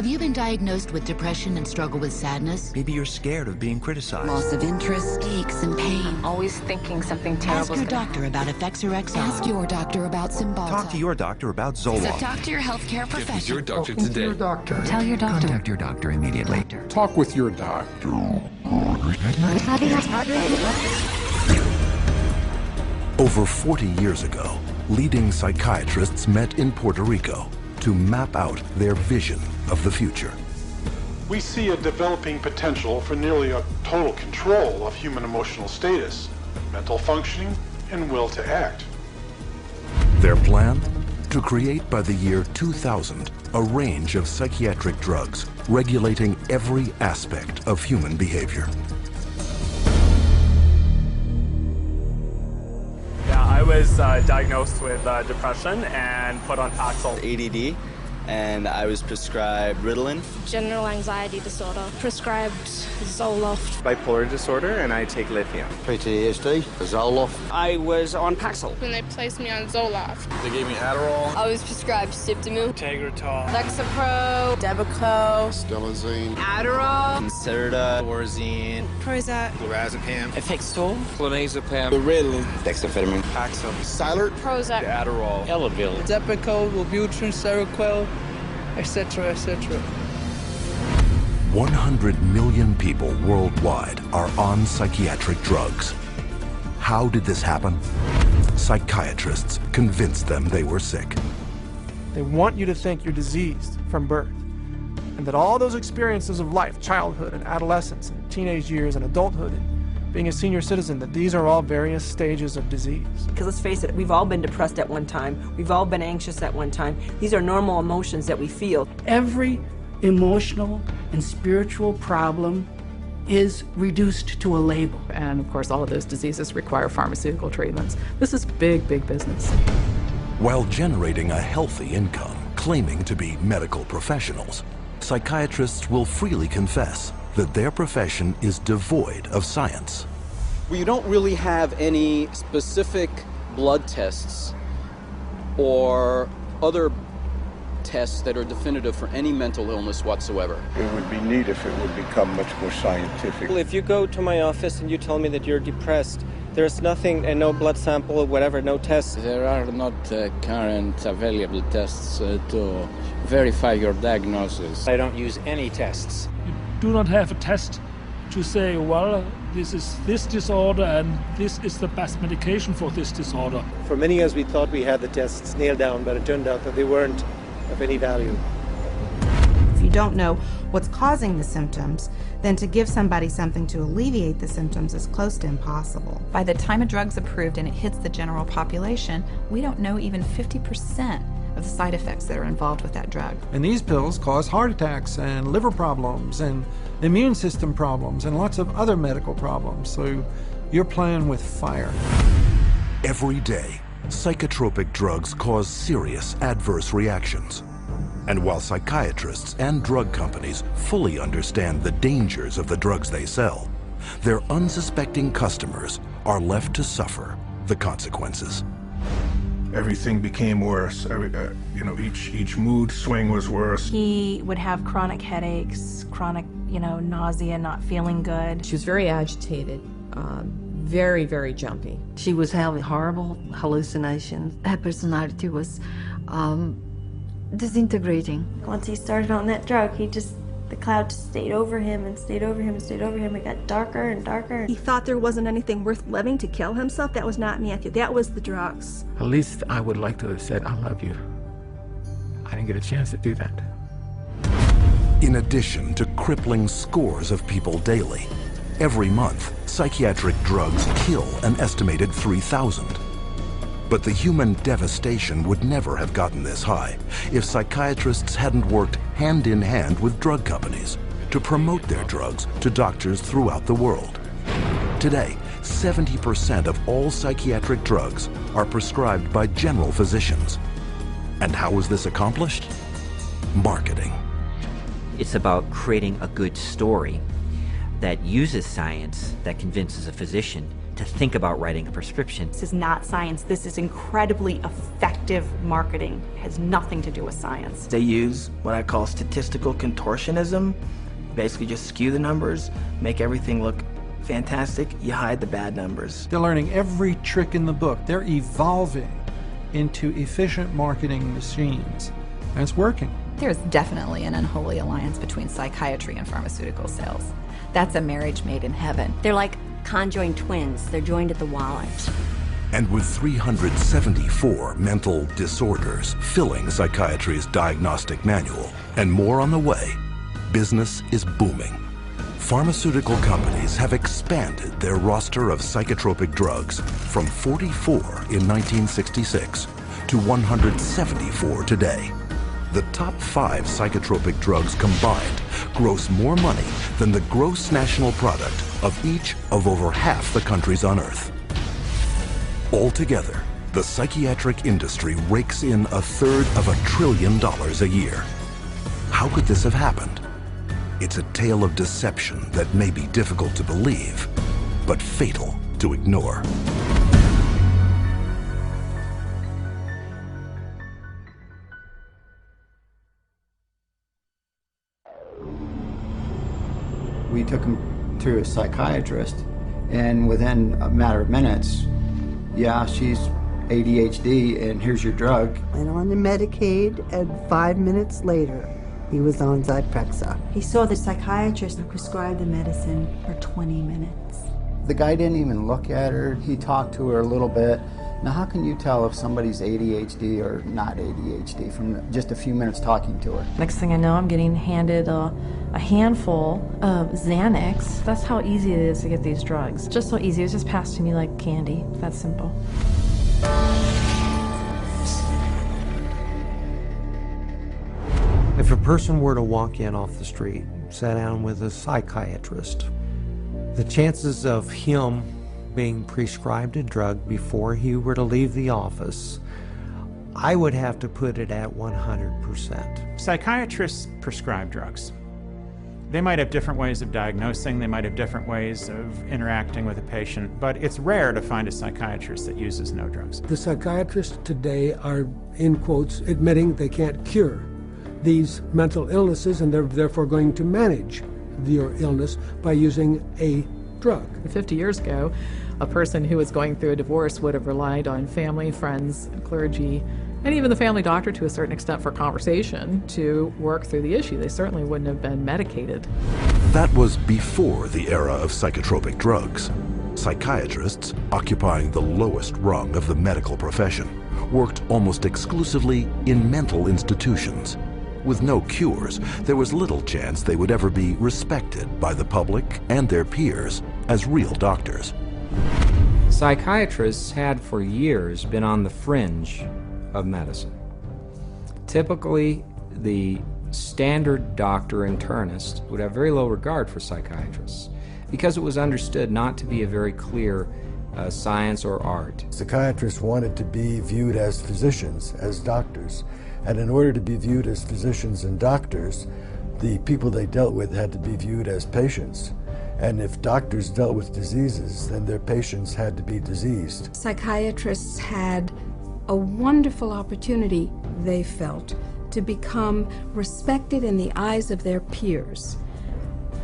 Have you been diagnosed with depression and struggle with sadness? Maybe you're scared of being criticized. Loss of interest, aches and pain. Always thinking something terrible. Ask your doctor about Effexor XR. Ask your doctor about Cymbalta. Talk to your doctor about So Zoloft. talk to your healthcare Get with professional. your doctor Talk with today. your doctor. Tell your doctor. Contact your doctor immediately. Talk with your doctor. Over 40 years ago, leading psychiatrists met in Puerto Rico to map out their vision of the future. We see a developing potential for nearly a total control of human emotional status, mental functioning, and will to act. Their plan? To create by the year 2000 a range of psychiatric drugs regulating every aspect of human behavior. Yeah, I was diagnosed with depression and put on Paxil. ADD, and I was prescribed Ritalin. General anxiety disorder, prescribed Zoloft. Bipolar disorder, and I take lithium. PTSD, Zoloft. I was on Paxil. When they placed me on Zoloft. They gave me Adderall. I was prescribed Siptamu, Tegretol, Lexapro, Depakote, Stelazine, Adderall, Concerta, Orazine, Prozac, Lorazepam, Effexor, Clonazepam, Ritalin, dexamphetamine, Paxil, Cylert, Prozac, Adderall, Elavil, Depakote, Wellbutrin, Seroquel, etc., etc. 100 million people worldwide are on psychiatric drugs. How did this happen? Psychiatrists convinced them they were sick. They want you to think you're diseased from birth, and that all those experiences of life, childhood and adolescence and teenage years and adulthood and being a senior citizen, that these are all various stages of disease. Because let's face it, we've all been depressed at one time. We've all been anxious at one time. These are normal emotions that we feel. Every emotional and spiritual problem is reduced to a label. And of course, all of those diseases require pharmaceutical treatments. This is big, big business. While generating a healthy income, claiming to be medical professionals, psychiatrists will freely confess that their profession is devoid of science. You don't really have any specific blood tests or other tests that are definitive for any mental illness whatsoever. It would be neat if it would become much more scientific. Well, if you go to my office and you tell me that you're depressed, there's nothing, and no blood sample or whatever, no tests. There are not current available tests to verify your diagnosis. I don't use any tests. You do not have a test to say, well, this is this disorder and this is the best medication for this disorder. For many years we thought we had the tests nailed down, but it turned out that they weren't of any value. If you don't know what's causing the symptoms, then to give somebody something to alleviate the symptoms is close to impossible. By the time a drug's approved and it hits the general population, we don't know even 50% of the side effects that are involved with that drug. And these pills cause heart attacks and liver problems and immune system problems and lots of other medical problems. So you're playing with fire. Every day, psychotropic drugs cause serious adverse reactions. And while psychiatrists and drug companies fully understand the dangers of the drugs they sell, their unsuspecting customers are left to suffer the consequences. Everything became worse. Each mood swing was worse. He would have chronic headaches, chronic, nausea, not feeling good. She was very agitated, very, very jumpy. She was having horrible hallucinations. Her personality was disintegrating. Once he started on that drug, the cloud just stayed over him and stayed over him and stayed over him. It got darker and darker. He thought there wasn't anything worth living to kill himself. That was not Matthew. That was the drugs. At least I would like to have said, I love you. I didn't get a chance to do that. In addition to crippling scores of people daily, every month, psychiatric drugs kill an estimated 3,000. But the human devastation would never have gotten this high if psychiatrists hadn't worked hand in hand with drug companies to promote their drugs to doctors throughout the world. Today, 70% of all psychiatric drugs are prescribed by general physicians. And how was this accomplished? Marketing. It's about creating a good story that uses science, that convinces a physician to think about writing a prescription. This is not science. This is incredibly effective marketing. It has nothing to do with science. They use what I call statistical contortionism. Basically just skew the numbers, make everything look fantastic, you hide the bad numbers. They're learning every trick in the book. They're evolving into efficient marketing machines, and it's working. There's definitely an unholy alliance between psychiatry and pharmaceutical sales. That's a marriage made in heaven. They're like conjoined twins. They're joined at the wallet. And with 374 mental disorders filling psychiatry's diagnostic manual, and more on the way, business is booming. Pharmaceutical companies have expanded their roster of psychotropic drugs from 44 in 1966 to 174 today. The top 5 psychotropic drugs combined gross more money than the gross national product of each of over half the countries on Earth. Altogether, the psychiatric industry rakes in $1/3 of $1 trillion a year. How could this have happened? It's a tale of deception that may be difficult to believe, but fatal to ignore. We took him to a psychiatrist, and within a matter of minutes, yeah, she's ADHD, and here's your drug. Went on the Medicaid, and 5 minutes later, he was on Zyprexa. He saw the psychiatrist and prescribed the medicine for 20 minutes. The guy didn't even look at her. He talked to her a little bit. Now, how can you tell if somebody's ADHD or not ADHD from just a few minutes talking to her? Next thing I know, I'm getting handed a handful of Xanax. That's how easy it is to get these drugs. Just so easy. It was just passed to me like candy. That's simple. If a person were to walk in off the street, sat down with a psychiatrist, the chances of him being prescribed a drug before he were to leave the office, I would have to put it at 100%. Psychiatrists prescribe drugs. They might have different ways of diagnosing, they might have different ways of interacting with a patient, but it's rare to find a psychiatrist that uses no drugs. The psychiatrists today are, in quotes, admitting they can't cure these mental illnesses, and they're therefore going to manage your illness by using a drug. 50 years ago, a person who was going through a divorce would have relied on family, friends, clergy, and even the family doctor to a certain extent for conversation to work through the issue. They certainly wouldn't have been medicated. That was before the era of psychotropic drugs. Psychiatrists, occupying the lowest rung of the medical profession, worked almost exclusively in mental institutions. With no cures, there was little chance they would ever be respected by the public and their peers as real doctors. Psychiatrists had for years been on the fringe of medicine. Typically, the standard doctor internist would have very low regard for psychiatrists because it was understood not to be a very clear science or art. Psychiatrists wanted to be viewed as physicians, as doctors. And in order to be viewed as physicians and doctors, the people they dealt with had to be viewed as patients. And if doctors dealt with diseases, then their patients had to be diseased. Psychiatrists had a wonderful opportunity, they felt, to become respected in the eyes of their peers.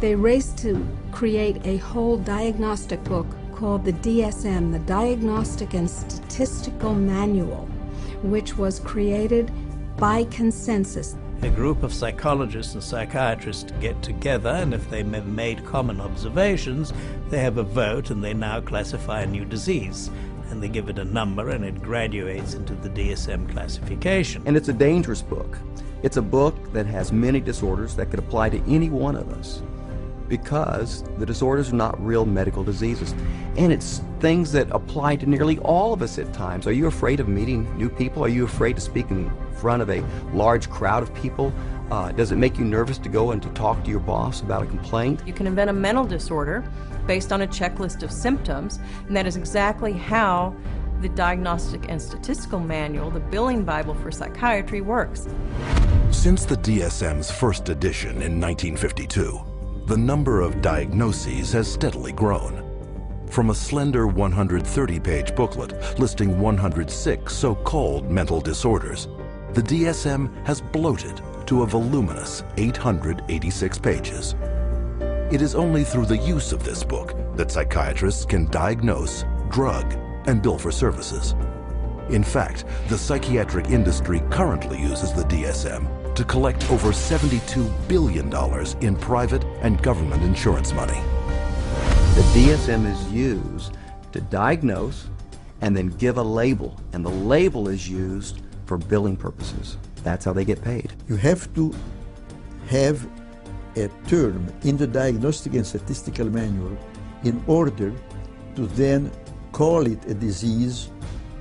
They raced to create a whole diagnostic book called the DSM, the Diagnostic and Statistical Manual, which was created by consensus. A group of psychologists and psychiatrists get together, and if they have made common observations, they have a vote and they now classify a new disease. And they give it a number and it graduates into the DSM classification. And it's a dangerous book. It's a book that has many disorders that could apply to any one of us, because the disorders are not real medical diseases. And it's things that apply to nearly all of us at times. Are you afraid of meeting new people? Are you afraid to speak in front of a large crowd of people? Does it make you nervous to go and to talk to your boss about a complaint? You can invent a mental disorder based on a checklist of symptoms, and that is exactly how the Diagnostic and Statistical Manual, the billing Bible for psychiatry, works. Since the DSM's first edition in 1952, the number of diagnoses has steadily grown. From a slender 130-page booklet listing 106 so-called mental disorders, the DSM has bloated to a voluminous 886 pages. It is only through the use of this book that psychiatrists can diagnose, drug, and bill for services. In fact, the psychiatric industry currently uses the DSM to collect over $72 billion in private and government insurance money. The DSM is used to diagnose and then give a label, and the label is used for billing purposes. That's how they get paid. You have to have a term in the Diagnostic and Statistical Manual in order to then call it a disease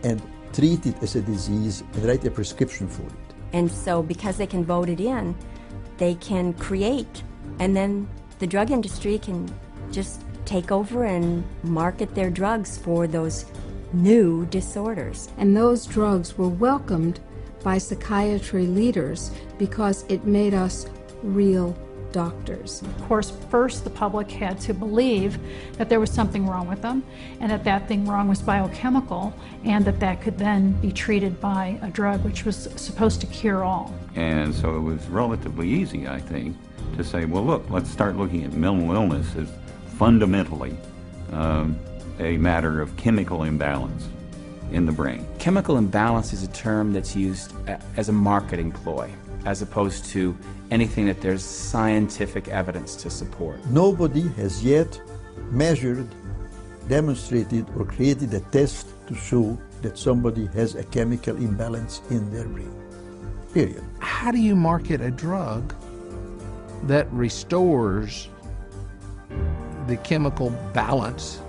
and treat it as a disease and write a prescription for it. And so because they can vote it in, they can create, and then the drug industry can just take over and market their drugs for those new disorders. And those drugs were welcomed by psychiatry leaders because it made us real doctors. Of course, first the public had to believe that there was something wrong with them, and that that thing wrong was biochemical, and that that could then be treated by a drug which was supposed to cure all. And so it was relatively easy, I think, to say, well, look, let's start looking at mental illness as fundamentally a matter of chemical imbalance in the brain. Chemical imbalance is a term that's used as a marketing ploy, as opposed to anything that there's scientific evidence to support. Nobody has yet measured, demonstrated, or created a test to show that somebody has a chemical imbalance in their brain. Period. How do you market a drug that restores the chemical balance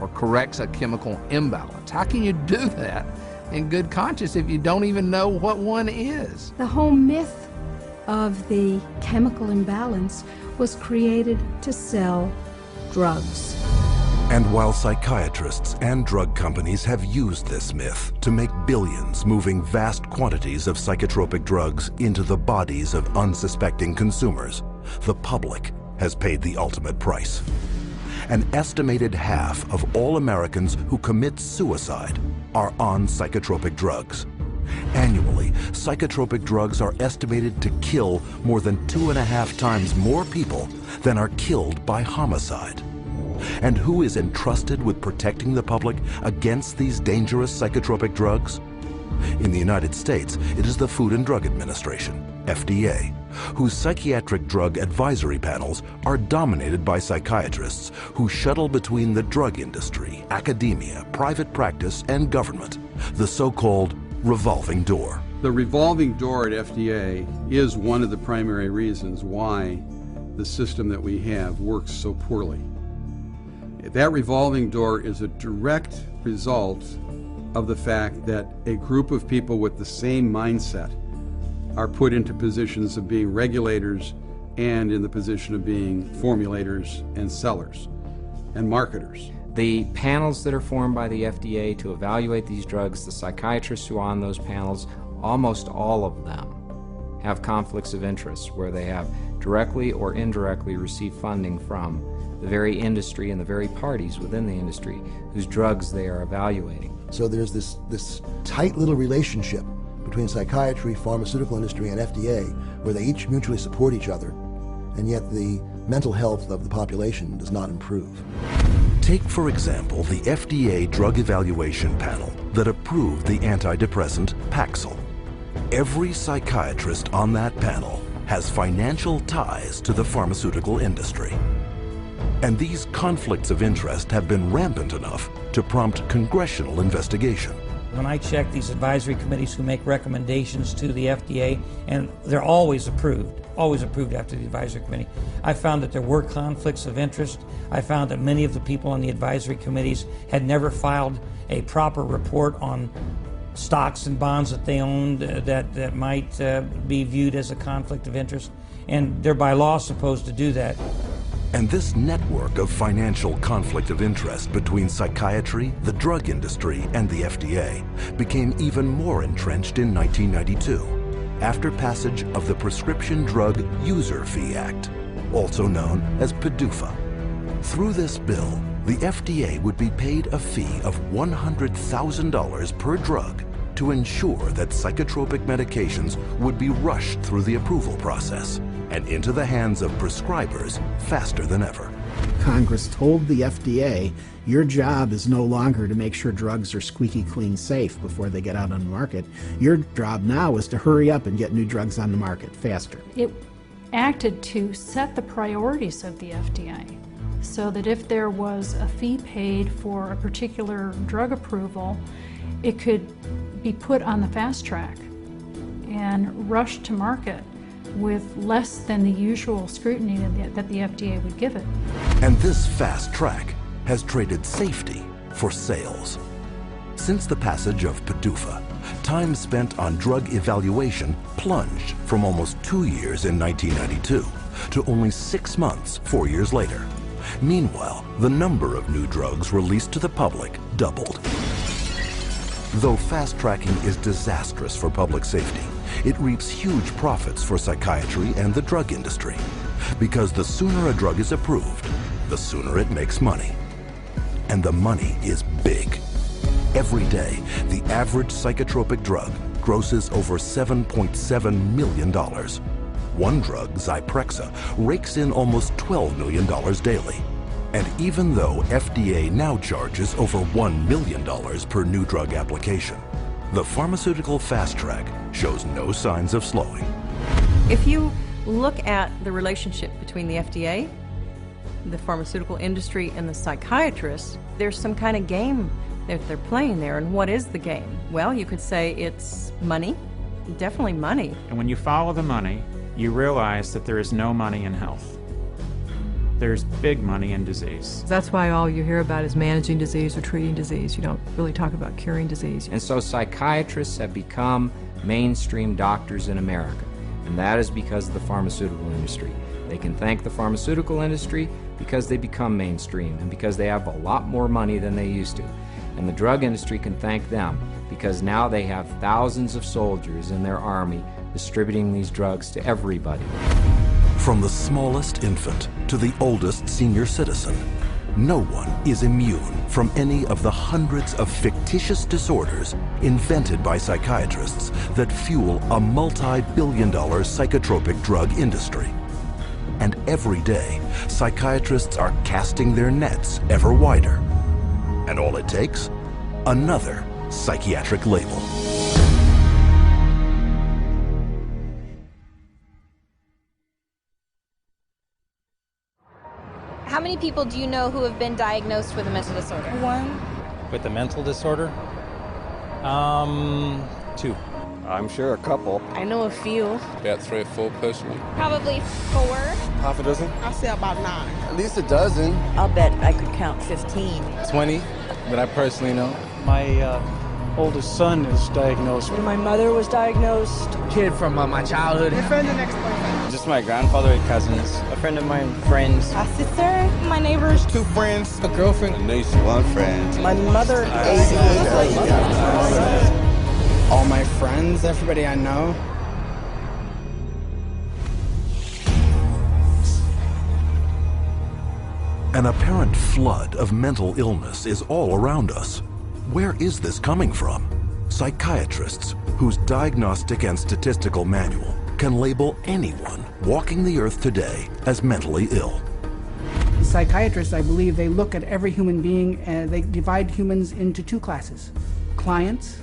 or corrects a chemical imbalance? How can you do that in good conscience if you don't even know what one is? The whole myth of the chemical imbalance was created to sell drugs. And while psychiatrists and drug companies have used this myth to make billions moving vast quantities of psychotropic drugs into the bodies of unsuspecting consumers, the public has paid the ultimate price. An estimated half of all Americans who commit suicide are on psychotropic drugs. Annually, psychotropic drugs are estimated to kill more than 2.5 times more people than are killed by homicide. And who is entrusted with protecting the public against these dangerous psychotropic drugs? In the United States, it is the Food and Drug Administration, FDA, whose psychiatric drug advisory panels are dominated by psychiatrists who shuttle between the drug industry, academia, private practice, and government, the so-called revolving door. The revolving door at FDA is one of the primary reasons why the system that we have works so poorly. That revolving door is a direct result of the fact that a group of people with the same mindset are put into positions of being regulators and in the position of being formulators and sellers and marketers. The panels that are formed by the FDA to evaluate these drugs, the psychiatrists who are on those panels, almost all of them have conflicts of interest where they have directly or indirectly received funding from the very industry and the very parties within the industry whose drugs they are evaluating. So there's this tight little relationship between psychiatry, pharmaceutical industry, and FDA where they each mutually support each other, and yet the mental health of the population does not improve. Take, for example, the FDA drug evaluation panel that approved the antidepressant Paxil. Every psychiatrist on that panel has financial ties to the pharmaceutical industry. And these conflicts of interest have been rampant enough to prompt congressional investigation. When I check these advisory committees who make recommendations to the FDA, and they're always approved after the advisory committee, I found that there were conflicts of interest. I found that many of the people on the advisory committees had never filed a proper report on stocks and bonds that they owned that might be viewed as a conflict of interest, and they're by law supposed to do that. And this network of financial conflict of interest between psychiatry, the drug industry, and the FDA became even more entrenched in 1992, after passage of the Prescription Drug User Fee Act, also known as PDUFA. Through this bill, the FDA would be paid a fee of $100,000 per drug to ensure that psychotropic medications would be rushed through the approval process and into the hands of prescribers faster than ever. Congress told the FDA, your job is no longer to make sure drugs are squeaky clean safe before they get out on the market. Your job now is to hurry up and get new drugs on the market faster. It acted to set the priorities of the FDA so that if there was a fee paid for a particular drug approval, it could be put on the fast track and rushed to market with less than the usual scrutiny that the FDA would give it. And this fast track has traded safety for sales. Since the passage of PDUFA, time spent on drug evaluation plunged from almost 2 years in 1992 to only 6 months 4 years later. Meanwhile, the number of new drugs released to the public doubled. Though fast-tracking is disastrous for public safety, it reaps huge profits for psychiatry and the drug industry. Because the sooner a drug is approved, the sooner it makes money. And the money is big. Every day, the average psychotropic drug grosses over $7.7 million. One drug, Zyprexa, rakes in almost $12 million daily. And even though FDA now charges over $1 million per new drug application, the pharmaceutical fast track shows no signs of slowing. If you look at the relationship between the FDA, the pharmaceutical industry, and the psychiatrists, there's some kind of game that they're playing there. And what is the game? Well, you could say it's money, definitely money. And when you follow the money, you realize that there is no money in health. There's big money in disease. That's why all you hear about is managing disease or treating disease. You don't really talk about curing disease. And so psychiatrists have become mainstream doctors in America, and that is because of the pharmaceutical industry. They can thank the pharmaceutical industry because they become mainstream and because they have a lot more money than they used to. And the drug industry can thank them because now they have thousands of soldiers in their army distributing these drugs to everybody. From the smallest infant to the oldest senior citizen, no one is immune from any of the hundreds of fictitious disorders invented by psychiatrists that fuel a multi-billion-dollar psychotropic drug industry. And every day, psychiatrists are casting their nets ever wider. And all it takes? Another psychiatric label. How many people do you know who have been diagnosed with a mental disorder? One. With a mental disorder? 2. I'm sure a couple. I know a few. About 3 or 4 personally. Probably 4. Half a dozen? I'll say about 9. At least a dozen. I'll bet I could count 15. 20 that I personally know. My oldest son is diagnosed. My mother was diagnosed. Kid from my childhood. My friend and ex-boyfriend. Just my grandfather and cousins. A friend of mine, friends. A sister, my neighbors. 2 friends, a girlfriend. A niece, 1 friend. My mother. All my friends, everybody I know. An apparent flood of mental illness is all around us. Where is this coming from? Psychiatrists, whose diagnostic and statistical manual can label anyone walking the earth today as mentally ill. Psychiatrists, I believe, they look at every human being and they divide humans into 2 classes, clients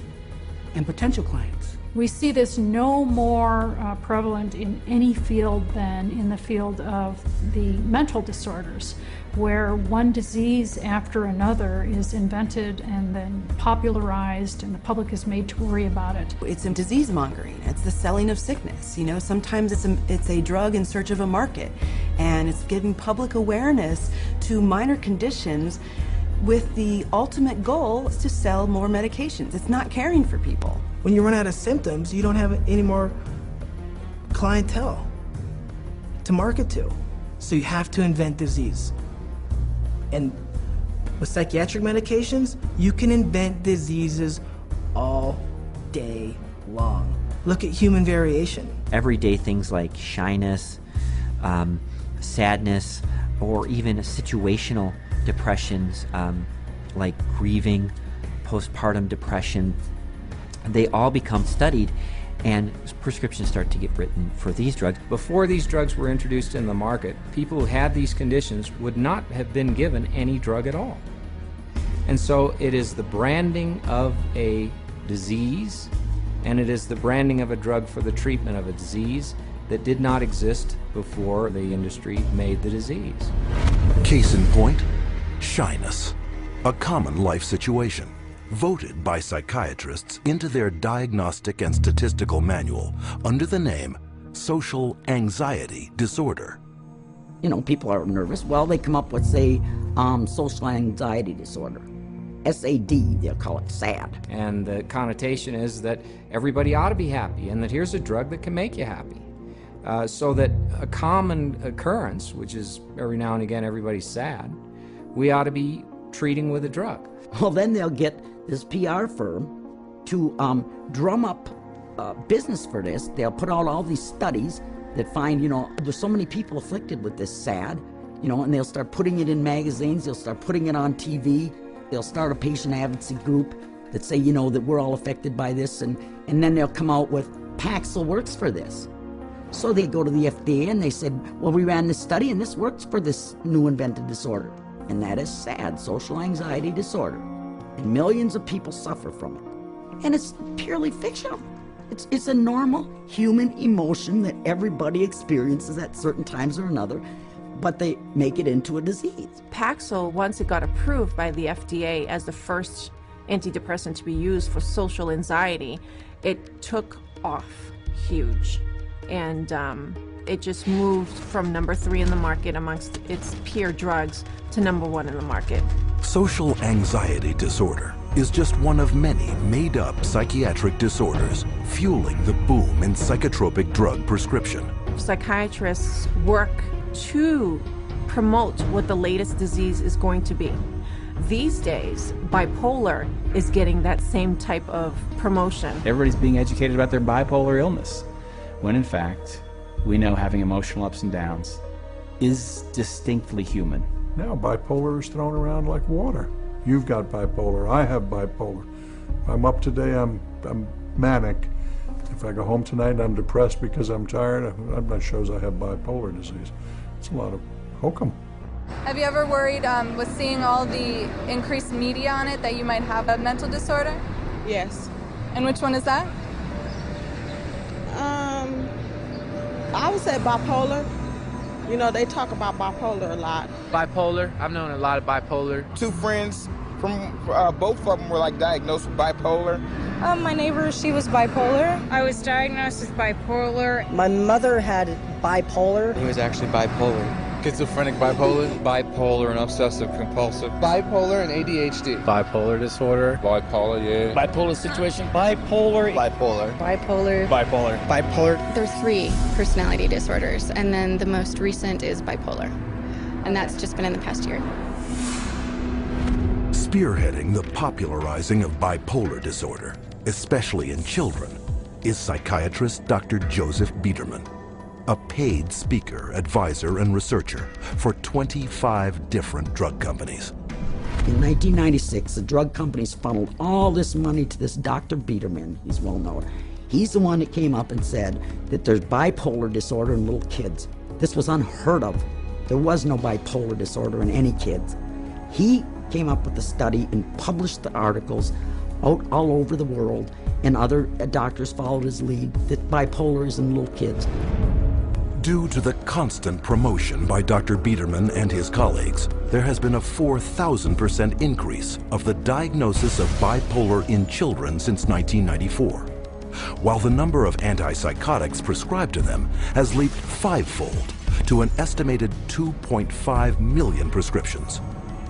and potential clients. We see this no more prevalent in any field than in the field of the mental disorders, where one disease after another is invented and then popularized and the public is made to worry about it. It's a disease mongering. It's the selling of sickness. You know, sometimes it's a drug in search of a market, and it's giving public awareness to minor conditions with the ultimate goal is to sell more medications. It's not caring for people. When you run out of symptoms, you don't have any more clientele to market to. So you have to invent disease. And with psychiatric medications, you can invent diseases all day long. Look at human variation. Everyday things like shyness, sadness, or even situational depressions like grieving, postpartum depression, they all become studied and prescriptions start to get written for these drugs. Before these drugs were introduced in the market, people who had these conditions would not have been given any drug at all. And so it is the branding of a disease, and it is the branding of a drug for the treatment of a disease that did not exist before the industry made the disease. Case in point, shyness, a common life situation, voted by psychiatrists into their diagnostic and statistical manual under the name social anxiety disorder. You know, people are nervous. Well, they come up with, say, social anxiety disorder. SAD, they'll call it SAD. And the connotation is that everybody ought to be happy and that here's a drug that can make you happy. So that a common occurrence, which is every now and again everybody's sad, we ought to be treating with a drug. Well, then they'll get this PR firm to drum up business for this. They'll put out all these studies that find, you know, there's so many people afflicted with this SAD, you know, and they'll start putting it in magazines, they'll start putting it on TV, they'll start a patient advocacy group that say, you know, that we're all affected by this, and then they'll come out with Paxil works for this. So they go to the FDA and they said, well, we ran this study and this works for this new invented disorder. And that is SAD, social anxiety disorder. And millions of people suffer from it. And it's purely fictional. It's a normal human emotion that everybody experiences at certain times or another, but they make it into a disease. Paxil, once it got approved by the FDA as the first antidepressant to be used for social anxiety, it took off huge. And it just moved from number 3 in the market amongst its peer drugs to number 1 in the market. Social anxiety disorder is just one of many made-up psychiatric disorders fueling the boom in psychotropic drug prescription. Psychiatrists work to promote what the latest disease is going to be. These days, bipolar is getting that same type of promotion. Everybody's being educated about their bipolar illness, when in fact, we know having emotional ups and downs is distinctly human. Now bipolar is thrown around like water. You've got bipolar, I have bipolar. If I'm up today, I'm manic. If I go home tonight and I'm depressed because I'm tired, that shows I have bipolar disease. It's a lot of hokum. Have you ever worried with seeing all the increased media on it that you might have a mental disorder? Yes. And which one is that? I would say bipolar. You know, they talk about bipolar a lot. Bipolar, I've known a lot of bipolar. 2 friends from both of them were like diagnosed with bipolar. My neighbor, she was bipolar. I was diagnosed with bipolar. My mother had bipolar. He was actually bipolar. Schizophrenic bipolar. Bipolar and obsessive compulsive. Bipolar and ADHD. Bipolar disorder. Bipolar, yeah. Bipolar situation. Bipolar. Bipolar. Bipolar. Bipolar. Bipolar. There are 3 personality disorders, and then the most recent is bipolar. And that's just been in the past year. Spearheading the popularizing of bipolar disorder, especially in children, is psychiatrist Dr. Joseph Biederman, a paid speaker, advisor, and researcher for 25 different drug companies. In 1996, the drug companies funneled all this money to this Dr. Biederman. He's well known. He's the one that came up and said that there's bipolar disorder in little kids. This was unheard of. There was no bipolar disorder in any kids. He came up with the study and published the articles out all over the world, and other doctors followed his lead that bipolar is in little kids. Due to the constant promotion by Dr. Biederman and his colleagues, there has been a 4,000% increase of the diagnosis of bipolar in children since 1994, while the number of antipsychotics prescribed to them has leaped 5-fold to an estimated 2.5 million prescriptions.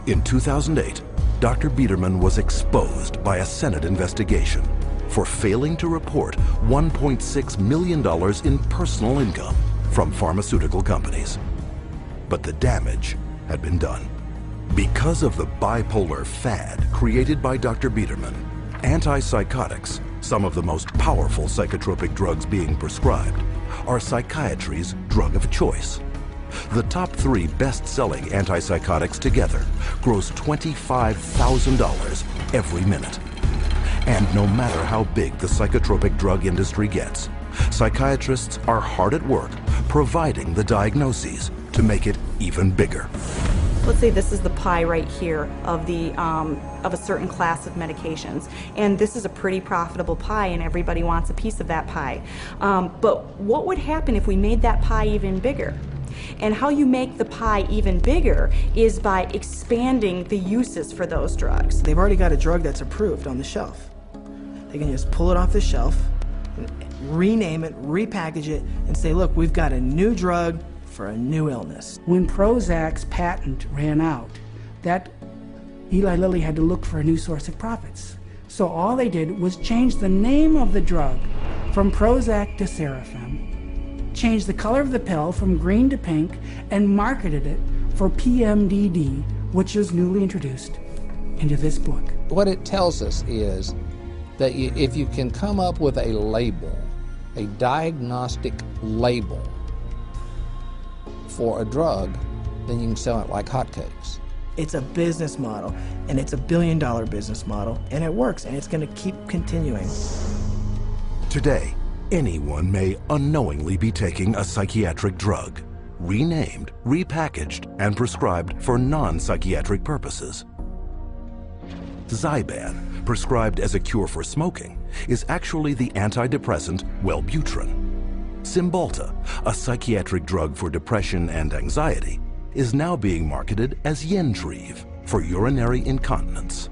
In 2008, Dr. Biederman was exposed by a Senate investigation for failing to report $1.6 million in personal income from pharmaceutical companies. But the damage had been done. Because of the bipolar fad created by Dr. Biederman, antipsychotics, some of the most powerful psychotropic drugs being prescribed, are psychiatry's drug of choice. The top 3 best-selling antipsychotics together gross $25,000 every minute. And no matter how big the psychotropic drug industry gets, psychiatrists are hard at work providing the diagnoses to make it even bigger. Let's say this is the pie right here of the of a certain class of medications, and this is a pretty profitable pie, and everybody wants a piece of that pie. But what would happen if we made that pie even bigger? And how you make the pie even bigger is by expanding the uses for those drugs. They've already got a drug that's approved on the shelf. They can just pull it off the shelf, rename it, repackage it, and say, look, we've got a new drug for a new illness. When Prozac's patent ran out, that Eli Lilly had to look for a new source of profits. So all they did was change the name of the drug from Prozac to Serafem, changed the color of the pill from green to pink, and marketed it for PMDD, which is newly introduced into this book. What it tells us is that if you can come up with a label, a diagnostic label for a drug, then you can sell it like hotcakes. It's a business model, and it's a billion-dollar business model, and it works, and it's going to keep continuing. Today, anyone may unknowingly be taking a psychiatric drug, renamed, repackaged, and prescribed for non-psychiatric purposes. Zyban, prescribed as a cure for smoking, is actually the antidepressant Wellbutrin. Cymbalta, a psychiatric drug for depression and anxiety, is now being marketed as Yentrive for urinary incontinence.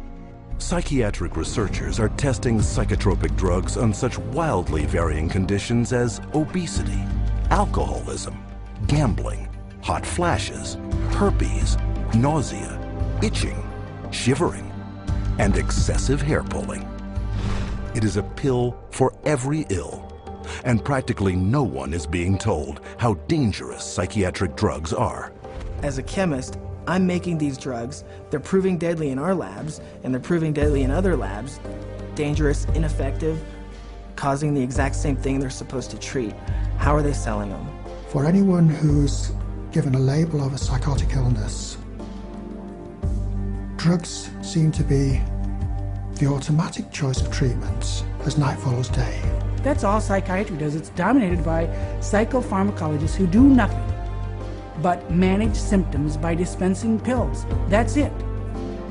Psychiatric researchers are testing psychotropic drugs on such wildly varying conditions as obesity, alcoholism, gambling, hot flashes, herpes, nausea, itching, shivering, and excessive hair pulling. It is a pill for every ill, and practically no one is being told how dangerous psychiatric drugs are. As a chemist, I'm making these drugs. They're proving deadly in our labs, and they're proving deadly in other labs. Dangerous, ineffective, causing the exact same thing they're supposed to treat. How are they selling them? For anyone who's given a label of a psychotic illness, drugs seem to be the automatic choice of treatments as night follows day. That's all psychiatry does. It's dominated by psychopharmacologists who do nothing but manage symptoms by dispensing pills. That's it.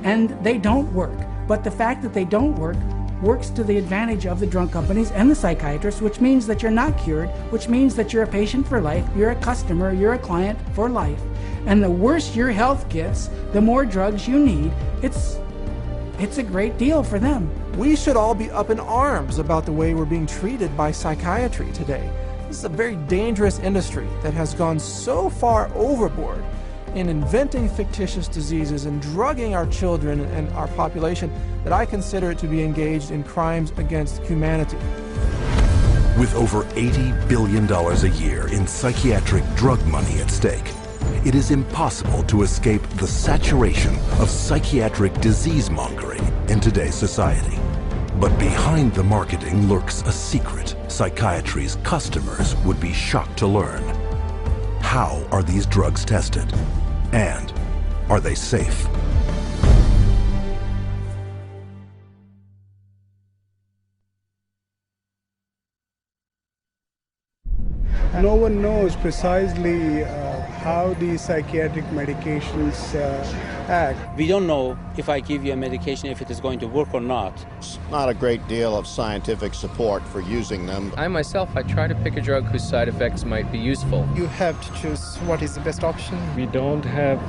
And they don't work. But the fact that they don't work works to the advantage of the drug companies and the psychiatrists, which means that you're not cured, which means that you're a patient for life, you're a customer, you're a client for life. And the worse your health gets, the more drugs you need. It's a great deal for them. We should all be up in arms about the way we're being treated by psychiatry today. This is a very dangerous industry that has gone so far overboard in inventing fictitious diseases and drugging our children and our population that I consider it to be engaged in crimes against humanity. With over $80 billion a year in psychiatric drug money at stake, it is impossible to escape the saturation of psychiatric disease-mongering in today's society. But behind the marketing lurks a secret psychiatry's customers would be shocked to learn. How are these drugs tested? And are they safe? No one knows precisely how these psychiatric medications act. We don't know if I give you a medication if it is going to work or not. There's not a great deal of scientific support for using them. I myself, I try to pick a drug whose side effects might be useful. You have to choose what is the best option. We don't have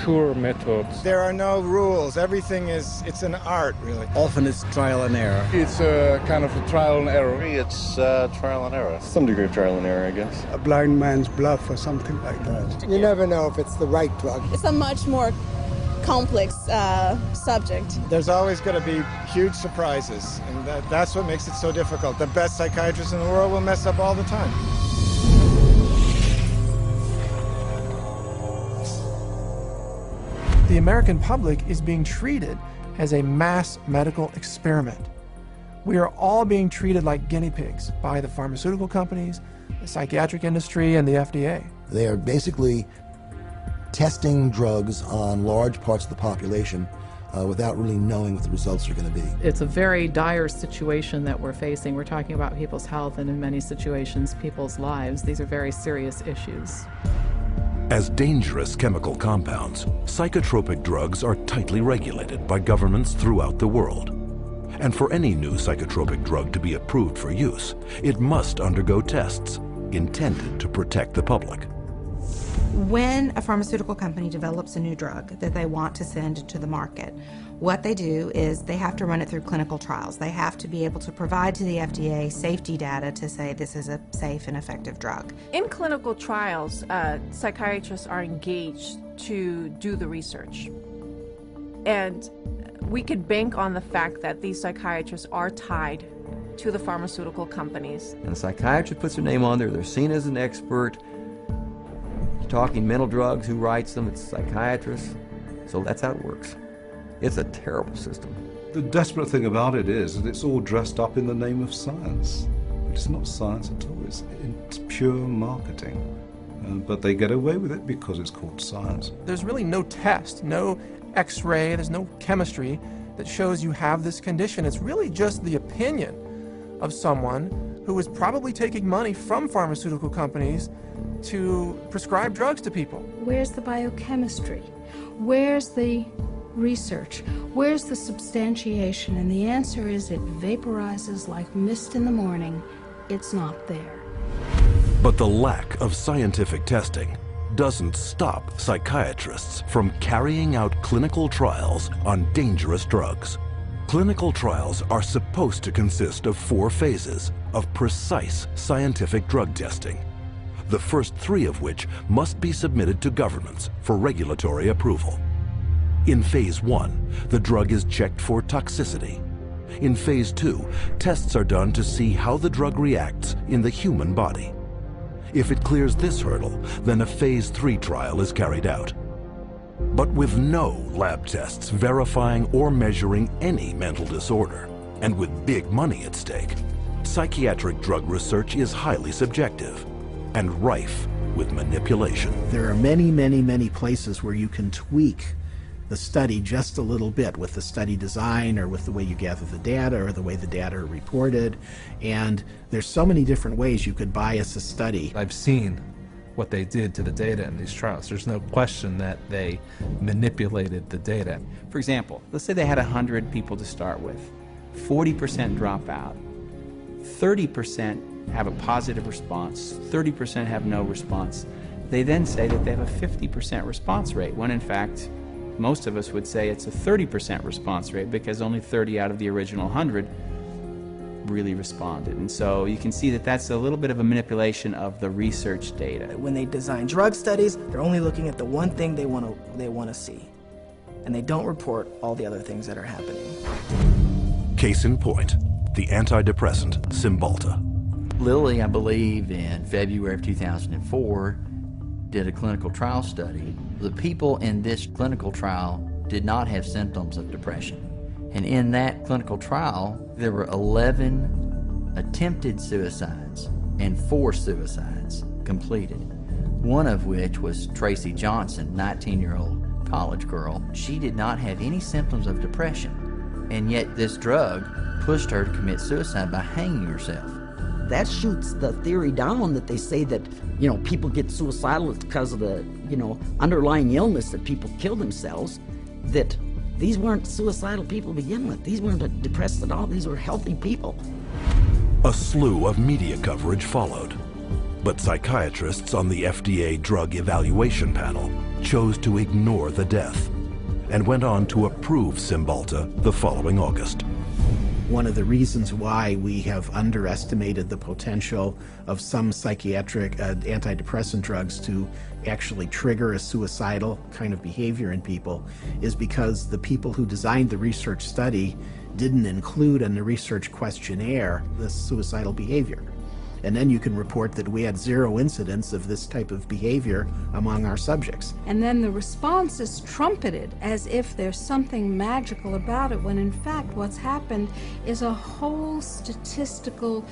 sure methods. There are no rules. Everything it's an art, really. Often it's trial and error. It's a kind of a trial and error. It's trial and error. Some degree of trial and error, I guess. A blind man's bluff or something like that. You never know if it's the right drug. It's a much more complex subject. There's always going to be huge surprises, and that's what makes it so difficult. The best psychiatrists in the world will mess up all the time. The American public is being treated as a mass medical experiment. We are all being treated like guinea pigs by the pharmaceutical companies, the psychiatric industry, and the FDA. They are basically testing drugs on large parts of the population without really knowing what the results are going to be. It's a very dire situation that we're facing. We're talking about people's health and in many situations, people's lives. These are very serious issues. As dangerous chemical compounds, psychotropic drugs are tightly regulated by governments throughout the world. And for any new psychotropic drug to be approved for use, it must undergo tests intended to protect the public. When a pharmaceutical company develops a new drug that they want to send to the market, what they do is they have to run it through clinical trials. They have to be able to provide to the FDA safety data to say this is a safe and effective drug. In clinical trials, psychiatrists are engaged to do the research. And we could bank on the fact that these psychiatrists are tied to the pharmaceutical companies. And a psychiatrist puts their name on there, they're seen as an expert. Talking mental drugs, who writes them? It's psychiatrists. So that's how it works. It's a terrible system. The desperate thing about it is that it's all dressed up in the name of science. It's not science at all, it's pure marketing. But they get away with it because it's called science. There's really no test, no x-ray, there's no chemistry that shows you have this condition. It's really just the opinion of someone who is probably taking money from pharmaceutical companies to prescribe drugs to people. Where's the biochemistry? Where's the research? Where's the substantiation? And the answer is it vaporizes like mist in the morning. It's not there. But the lack of scientific testing doesn't stop psychiatrists from carrying out clinical trials on dangerous drugs. Clinical trials are supposed to consist of 4 phases of precise scientific drug testing, the first 3 of which must be submitted to governments for regulatory approval. In Phase 1, the drug is checked for toxicity. In Phase 2, tests are done to see how the drug reacts in the human body. If it clears this hurdle, then a Phase 3 trial is carried out. But with no lab tests verifying or measuring any mental disorder, and with big money at stake, psychiatric drug research is highly subjective and rife with manipulation. There are many places where you can tweak the study just a little bit with the study design or with the way you gather the data or the way the data are reported. And there's so many different ways you could bias a study. I've seen what they did to the data in these trials. There's no question that they manipulated the data. For example, let's say they had 100 people to start with. 40% drop out. 30% have a positive response, 30% have no response. They then say that they have a 50% response rate, when in fact, most of us would say it's a 30% response rate because only 30 out of the original 100 really responded. And so you can see that that's a little bit of a manipulation of the research data. When they design drug studies, they're only looking at the one thing they want to see. And they don't report all the other things that are happening. Case in point, the antidepressant Cymbalta. Lilly, I believe, in February of 2004, did a clinical trial study. The people in this clinical trial did not have symptoms of depression. And in that clinical trial, there were 11 attempted suicides and 4 suicides completed. One of which was Tracy Johnson, 19-year-old college girl. She did not have any symptoms of depression, and yet this drug pushed her to commit suicide by hanging herself. That shoots the theory down that they say that, people get suicidal because of the, underlying illness that people kill themselves, that these weren't suicidal people to begin with. These weren't depressed at all. These were healthy people. A slew of media coverage followed, but psychiatrists on the FDA Drug Evaluation Panel chose to ignore the death and went on to approve Cymbalta the following August. One of the reasons why we have underestimated the potential of some psychiatric antidepressant drugs to actually trigger a suicidal kind of behavior in people is because the people who designed the research study didn't include in the research questionnaire this suicidal behavior. And then you can report that we had 0 incidents of this type of behavior among our subjects. And then the response is trumpeted as if there's something magical about it, when in fact what's happened is a whole statistical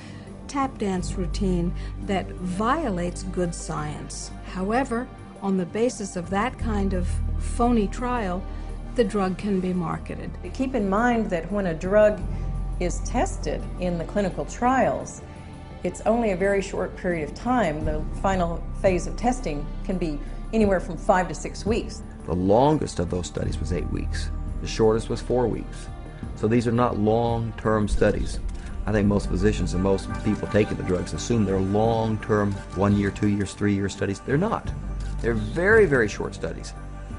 tap dance routine that violates good science. However, on the basis of that kind of phony trial, the drug can be marketed. Keep in mind that when a drug is tested in the clinical trials, it's only a very short period of time. The final phase of testing can be anywhere from 5 to 6 weeks. The longest of those studies was 8 weeks. The shortest was 4 weeks. So these are not long-term studies. I think most physicians and most people taking the drugs assume they're long-term, 1 year, 2 years, 3 year studies. They're not. They're very, very short studies.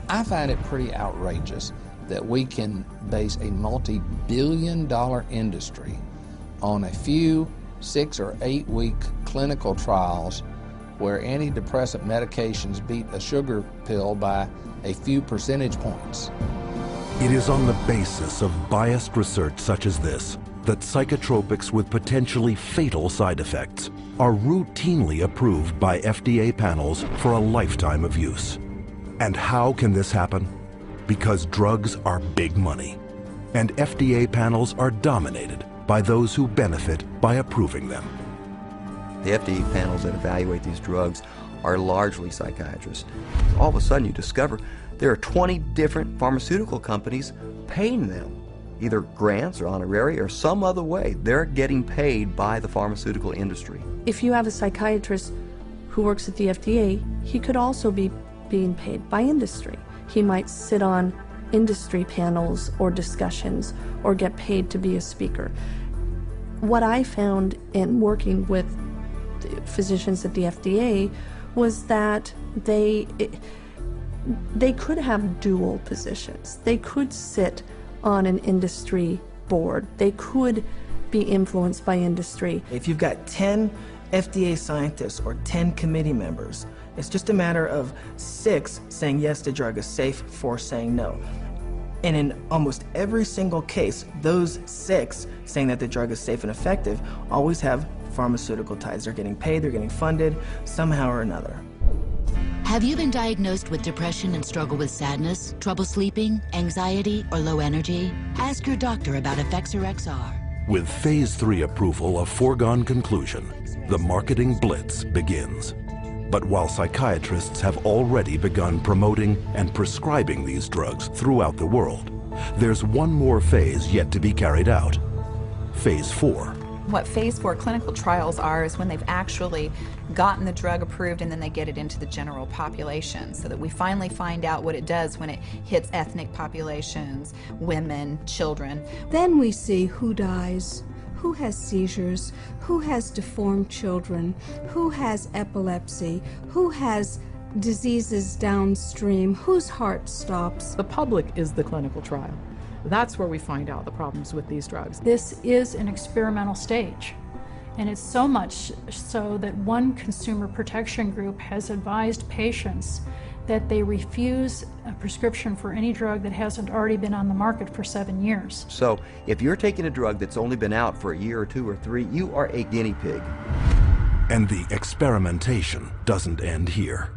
I find it pretty outrageous that we can base a multi-billion-dollar industry on a few 6 or 8 week clinical trials where antidepressant medications beat a sugar pill by a few percentage points. It is on the basis of biased research such as this that psychotropics with potentially fatal side effects are routinely approved by FDA panels for a lifetime of use. And how can this happen? Because drugs are big money, and FDA panels are dominated by those who benefit by approving them. The FDA panels that evaluate these drugs are largely psychiatrists. All of a sudden you discover there are 20 different pharmaceutical companies paying them, either grants or honorary or some other way. They're getting paid by the pharmaceutical industry. If you have a psychiatrist who works at the FDA, he could also be being paid by industry. He might sit on industry panels or discussions or get paid to be a speaker. What I found in working with physicians at the FDA was that they could have dual positions. They could sit on an industry board. They could be influenced by industry. If you've got 10 FDA scientists or 10 committee members, it's just a matter of 6 saying yes, the drug is safe, 4 saying no. And in almost every single case, those 6 saying that the drug is safe and effective always have pharmaceutical ties. They're getting paid, they're getting funded somehow or another. Have you been diagnosed with depression and struggle with sadness, trouble sleeping, anxiety, or low energy? Ask your doctor about Effexor XR. With Phase 3 approval a foregone conclusion, the marketing blitz begins. But while psychiatrists have already begun promoting and prescribing these drugs throughout the world, there's one more phase yet to be carried out. Phase 4. What Phase 4 clinical trials are is when they've actually gotten the drug approved and then they get it into the general population, so that we finally find out what it does when it hits ethnic populations, women, children. Then we see who dies, who has seizures, who has deformed children, who has epilepsy, who has diseases downstream, whose heart stops. The public is the clinical trial. That's where we find out the problems with these drugs. This is an experimental stage, and it's so much so that one consumer protection group has advised patients that they refuse a prescription for any drug that hasn't already been on the market for 7 years. So if you're taking a drug that's only been out for a year or 2 or 3, you are a guinea pig. And the experimentation doesn't end here.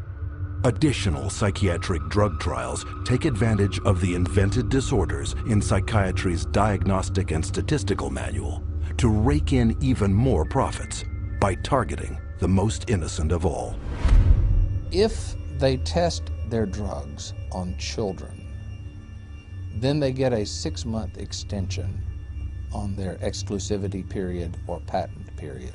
Additional psychiatric drug trials take advantage of the invented disorders in psychiatry's Diagnostic and Statistical Manual to rake in even more profits by targeting the most innocent of all. If they test their drugs on children, then they get a 6-month extension on their exclusivity period or patent period.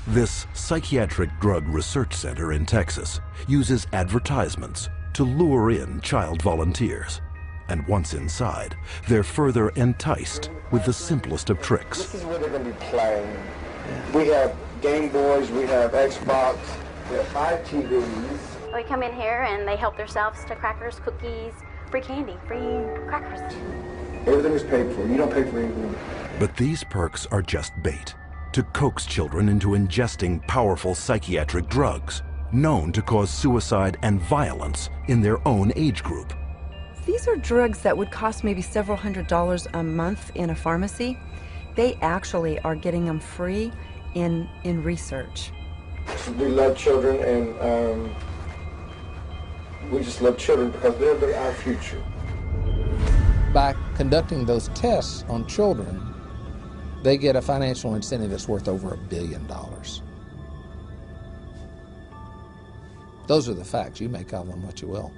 This psychiatric drug research center in Texas uses advertisements to lure in child volunteers. And once inside, they're further enticed with the simplest of tricks. This is where they're going to be playing. We have Game Boys, we have Xbox, we have 5 TVs. They come in here and they help themselves to crackers, cookies, free candy, free crackers. Everything is paid for. You don't pay for anything. But these perks are just bait to coax children into ingesting powerful psychiatric drugs known to cause suicide and violence in their own age group. These are drugs that would cost maybe several $100s a month in a pharmacy. They actually are getting them free in research. We love children, and we just love children because they're our future. By conducting those tests on children, they get a financial incentive that's worth over $1 billion. Those are the facts. You make of them what you will.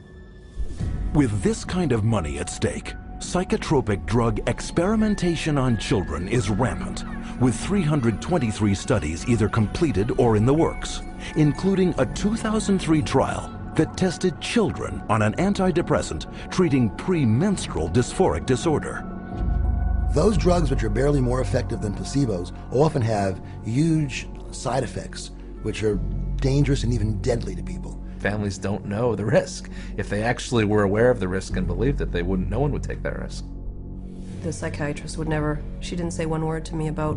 With this kind of money at stake, psychotropic drug experimentation on children is rampant, with 323 studies either completed or in the works, including a 2003 trial that tested children on an antidepressant treating premenstrual dysphoric disorder. Those drugs, which are barely more effective than placebos, often have huge side effects, which are dangerous and even deadly to people. Families don't know the risk. If they actually were aware of the risk and believed it, no one would take that risk. The psychiatrist she didn't say one word to me about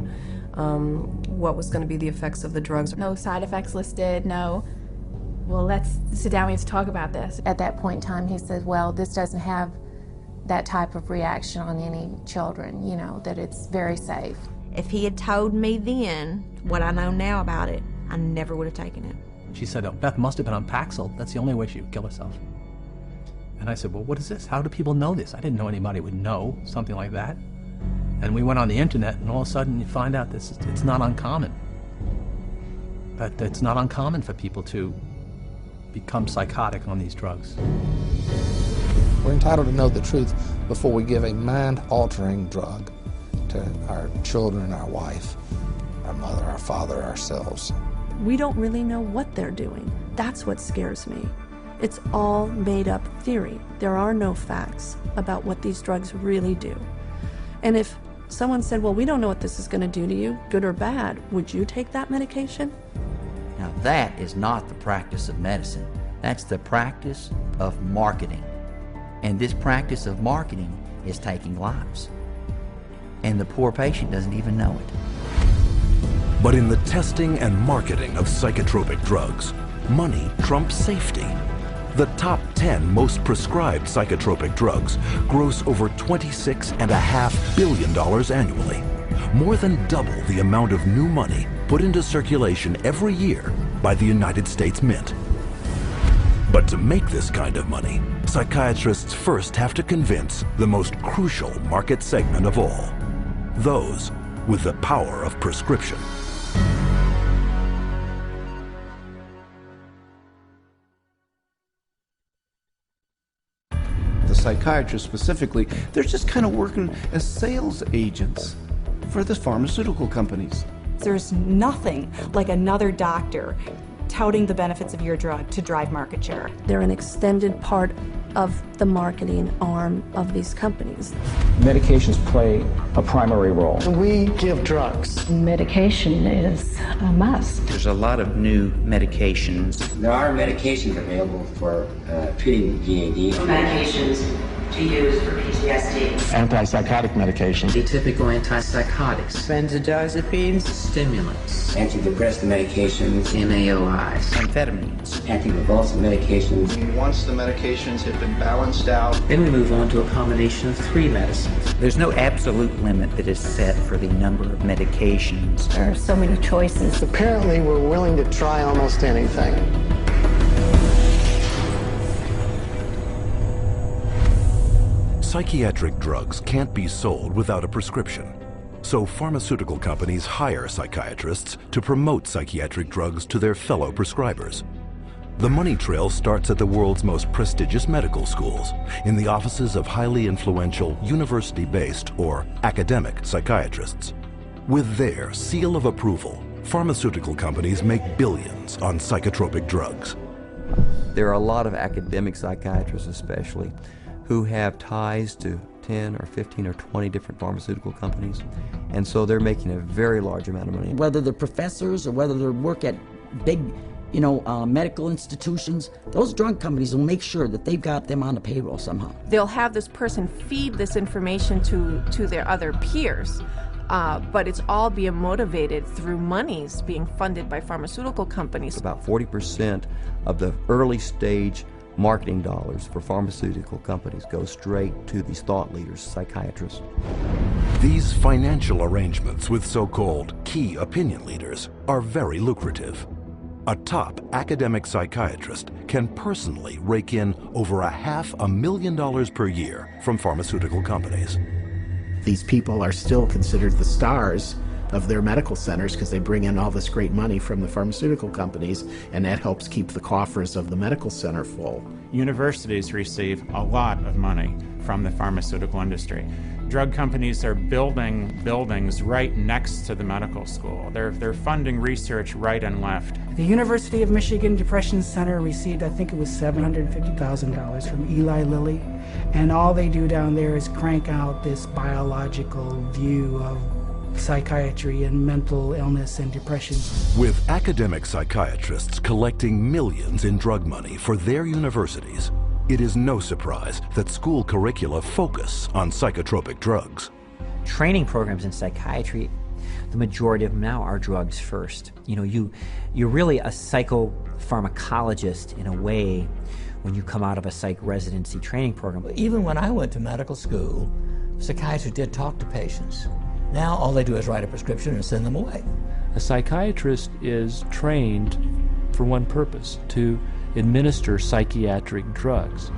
what was going to be the effects of the drugs. No side effects listed, no. Well, let's sit down, we have to talk about this. At that point in time, he said, well, this doesn't have that type of reaction on any children, you know, that it's very safe. If he had told me then what I know now about it, I never would have taken it. She said, oh, Beth must have been on Paxil. That's the only way she would kill herself. And I said, well, what is this? How do people know this? I didn't know anybody would know something like that. And we went on the internet, and all of a sudden you find out it's not uncommon. But it's not uncommon for people to become psychotic on these drugs. We're entitled to know the truth before we give a mind-altering drug to our children, our wife, our mother, our father, ourselves. We don't really know what they're doing. That's what scares me. It's all made-up theory. There are no facts about what these drugs really do. And if someone said, well, we don't know what this is going to do to you, good or bad, would you take that medication? Now that is not the practice of medicine. That's the practice of marketing. And this practice of marketing is taking lives. And the poor patient doesn't even know it. But in the testing and marketing of psychotropic drugs, money trumps safety. The top 10 most prescribed psychotropic drugs gross over $26.5 billion annually, more than double the amount of new money put into circulation every year by the United States Mint. But to make this kind of money, psychiatrists first have to convince the most crucial market segment of all, those with the power of prescription. The psychiatrists specifically, they're just kind of working as sales agents for the pharmaceutical companies. There's nothing like another doctor touting the benefits of your drug to drive market share. They're an extended part of the marketing arm of these companies. Medications play a primary role. We give drugs. Medication is a must. There's a lot of new medications. There are medications available for treating GAD. Medications to use for PTSD. Antipsychotic medications. Atypical antipsychotics. Benzodiazepines. Stimulants. Antidepressant medications. MAOIs. Amphetamines. Anticonvulsant medications. Once the medications have been balanced out, then we move on to a combination of 3 medicines. There's no absolute limit that is set for the number of medications. There are so many choices. apparently we're willing to try almost anything. Psychiatric drugs can't be sold without a prescription. So pharmaceutical companies hire psychiatrists to promote psychiatric drugs to their fellow prescribers. The money trail starts at the world's most prestigious medical schools, in the offices of highly influential university-based or academic psychiatrists. With their seal of approval, pharmaceutical companies make billions on psychotropic drugs. There are a lot of academic psychiatrists especially who have ties to 10 or 15 or 20 different pharmaceutical companies, and so they're making a very large amount of money. Whether they're professors or whether they work at big, medical institutions, those drug companies will make sure that they've got them on the payroll somehow. They'll have this person feed this information to their other peers, but it's all being motivated through monies being funded by pharmaceutical companies. About 40% of the early stage marketing dollars for pharmaceutical companies go straight to these thought leaders, psychiatrists. These financial arrangements with so-called key opinion leaders are very lucrative. A top academic psychiatrist can personally rake in over $500,000 per year from pharmaceutical companies. These people are still considered the stars of their medical centers because they bring in all this great money from the pharmaceutical companies, and that helps keep the coffers of the medical center full. Universities receive a lot of money from the pharmaceutical industry. Drug companies are building buildings right next to the medical school. They're funding research right and left. The University of Michigan Depression Center received, I think it was $750,000 from Eli Lilly, and all they do down there is crank out this biological view of psychiatry and mental illness and depression. With academic psychiatrists collecting millions in drug money for their universities, it is no surprise that school curricula focus on psychotropic drugs. Training programs in psychiatry, the majority of them now are drugs first. You know, you're really a psychopharmacologist in a way when you come out of a psych residency training program. Even when I went to medical school, psychiatrists did talk to patients. Now all they do is write a prescription and send them away. A psychiatrist is trained for one purpose, to administer psychiatric drugs.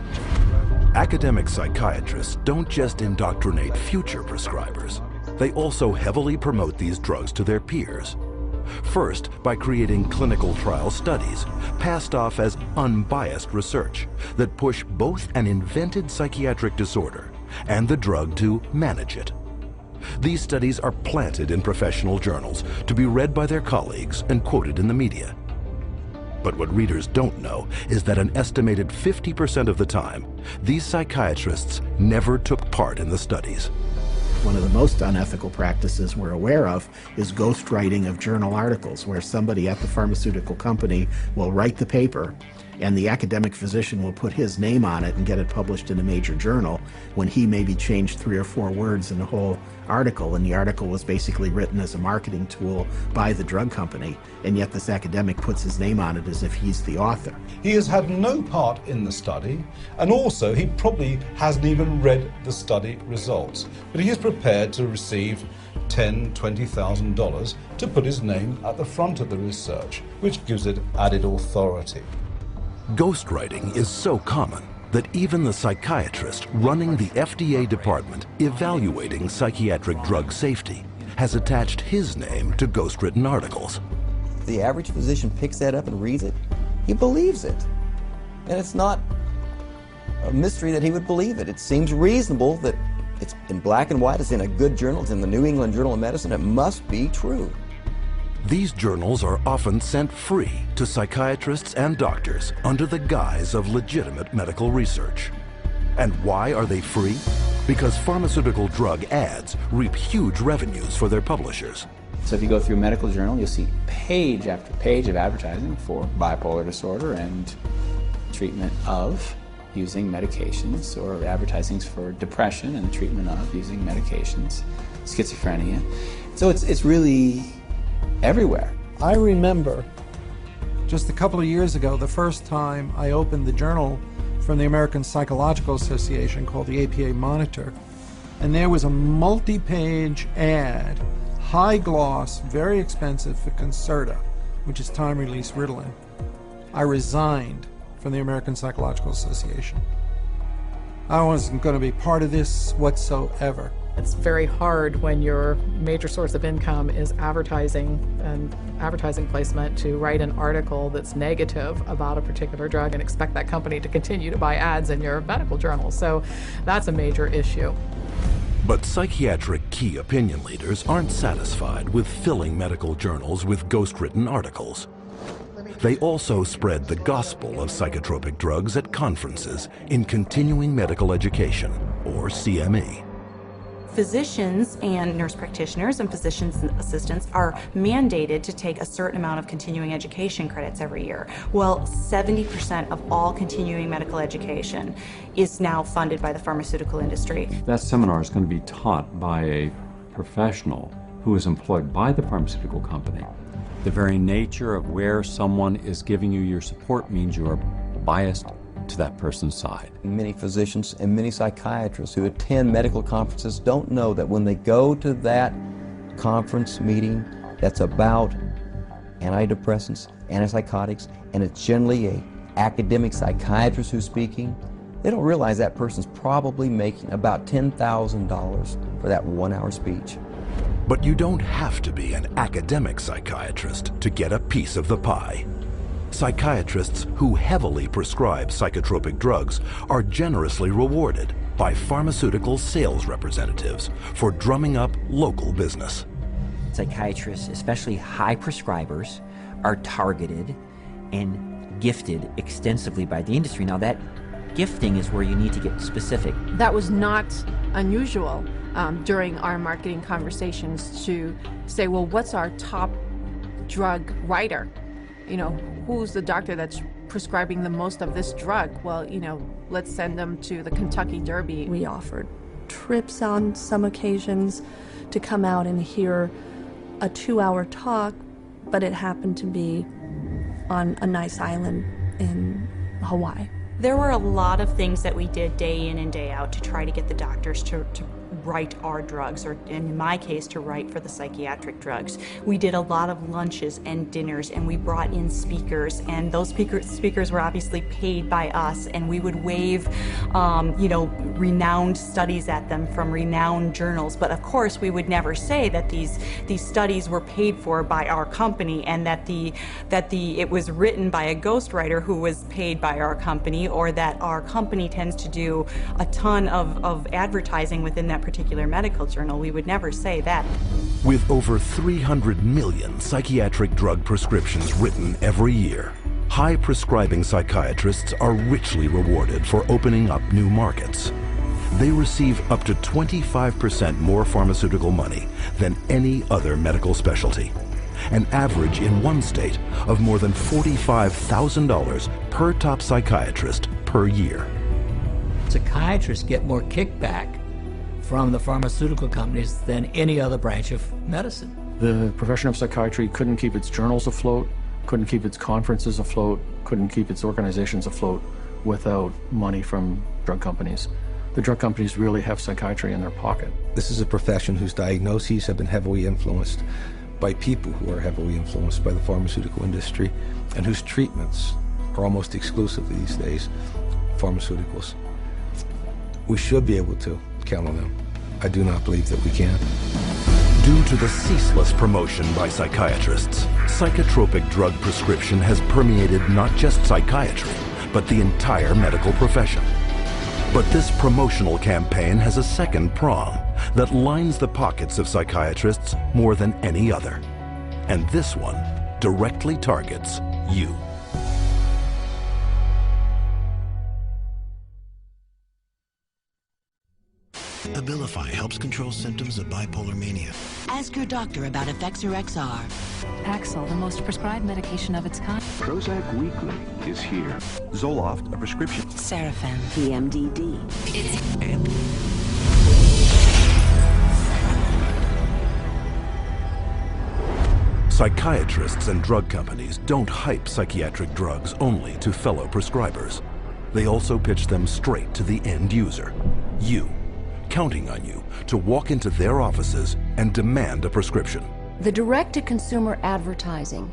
Academic psychiatrists don't just indoctrinate future prescribers. They also heavily promote these drugs to their peers. First, by creating clinical trial studies, passed off as unbiased research that push both an invented psychiatric disorder and the drug to manage it. These studies are planted in professional journals to be read by their colleagues and quoted in the media. But what readers don't know is that an estimated 50% of the time, these psychiatrists never took part in the studies. One of the most unethical practices we're aware of is ghostwriting of journal articles, where somebody at the pharmaceutical company will write the paper and the academic physician will put his name on it and get it published in a major journal when he maybe changed 3 or 4 words in the whole article, and the article was basically written as a marketing tool by the drug company, and yet this academic puts his name on it as if he's the author. He has had no part in the study, and also he probably hasn't even read the study results, but he is prepared to receive $10,000, $20,000 to put his name at the front of the research, which gives it added authority. Ghostwriting is so common that even the psychiatrist running the FDA department evaluating psychiatric drug safety has attached his name to ghostwritten articles. The average physician picks that up and reads it. He believes it. And it's not a mystery that he would believe it. It seems reasonable that it's in black and white, it's in a good journal, it's in the New England Journal of Medicine, it must be true. These journals are often sent free to psychiatrists and doctors under the guise of legitimate medical research. And why are they free? Because pharmaceutical drug ads reap huge revenues for their publishers. So if you go through a medical journal, you'll see page after page of advertising for bipolar disorder and treatment of using medications, or advertisings for depression and treatment of using medications, schizophrenia. So it's really everywhere. I remember just a couple of years ago, the first time I opened the journal from the American Psychological Association called the APA Monitor, and there was a multi-page ad, high gloss, very expensive, for Concerta, which is time-release Ritalin. I resigned from the American Psychological Association. I wasn't going to be part of this whatsoever. It's very hard when your major source of income is advertising and advertising placement to write an article that's negative about a particular drug and expect that company to continue to buy ads in your medical journal. So that's a major issue. But psychiatric key opinion leaders aren't satisfied with filling medical journals with ghostwritten articles. They also spread the gospel of psychotropic drugs at conferences in continuing medical education, or CME. Physicians and nurse practitioners and physicians assistants are mandated to take a certain amount of continuing education credits every year. Well, 70% of all continuing medical education is now funded by the pharmaceutical industry. That seminar is going to be taught by a professional who is employed by the pharmaceutical company. The very nature of where someone is giving you your support means you are biased to that person's side. Many physicians and many psychiatrists who attend medical conferences don't know that when they go to that conference meeting that's about antidepressants, antipsychotics, and it's generally an academic psychiatrist who's speaking, They don't realize that person's probably making about $10,000 for that 1 hour speech. But you don't have to be an academic psychiatrist to get a piece of the pie. Psychiatrists who heavily prescribe psychotropic drugs are generously rewarded by pharmaceutical sales representatives for drumming up local business. Psychiatrists, especially high prescribers, are targeted and gifted extensively by the industry. Now that gifting is where you need to get specific. That was not unusual during our marketing conversations to say, well, what's our top drug writer? You know, who's the doctor that's prescribing the most of this drug? Well, you know, let's send them to the Kentucky Derby. We offered trips on some occasions to come out and hear a 2-hour talk, but it happened to be on a nice island in Hawaii. There were a lot of things that we did day in and day out to try to get the doctors to write our drugs, or in my case, to write for the psychiatric drugs. We did a lot of lunches and dinners, and we brought in speakers, and those speakers were obviously paid by us, and we would wave, you know, renowned studies at them from renowned journals. But of course, we would never say that these studies were paid for by our company, and that it was written by a ghostwriter who was paid by our company, or that our company tends to do a ton of advertising within that particular medical journal. We would never say that. With over 300 million psychiatric drug prescriptions written every year, high-prescribing psychiatrists are richly rewarded for opening up new markets. They receive up to 25% more pharmaceutical money than any other medical specialty, an average in one state of more than $45,000 per top psychiatrist per year. Psychiatrists get more kickback from the pharmaceutical companies than any other branch of medicine. The profession of psychiatry couldn't keep its journals afloat, couldn't keep its conferences afloat, couldn't keep its organizations afloat without money from drug companies. The drug companies really have psychiatry in their pocket. This is a profession whose diagnoses have been heavily influenced by people who are heavily influenced by the pharmaceutical industry, and whose treatments are almost exclusively these days pharmaceuticals. We should be able to count on them. I do not believe that we can. Due to the ceaseless promotion by psychiatrists, psychotropic drug prescription has permeated not just psychiatry, but the entire medical profession. But this promotional campaign has a second prong that lines the pockets of psychiatrists more than any other. And this one directly targets you. Abilify helps control symptoms of bipolar mania. Ask your doctor about Effexor XR. Paxil, the most prescribed medication of its kind. Prozac Weekly is here. Zoloft, a prescription. Serafen, PMDD. And psychiatrists and drug companies don't hype psychiatric drugs only to fellow prescribers. They also pitch them straight to the end user, you, counting on you to walk into their offices and demand a prescription. The direct-to-consumer advertising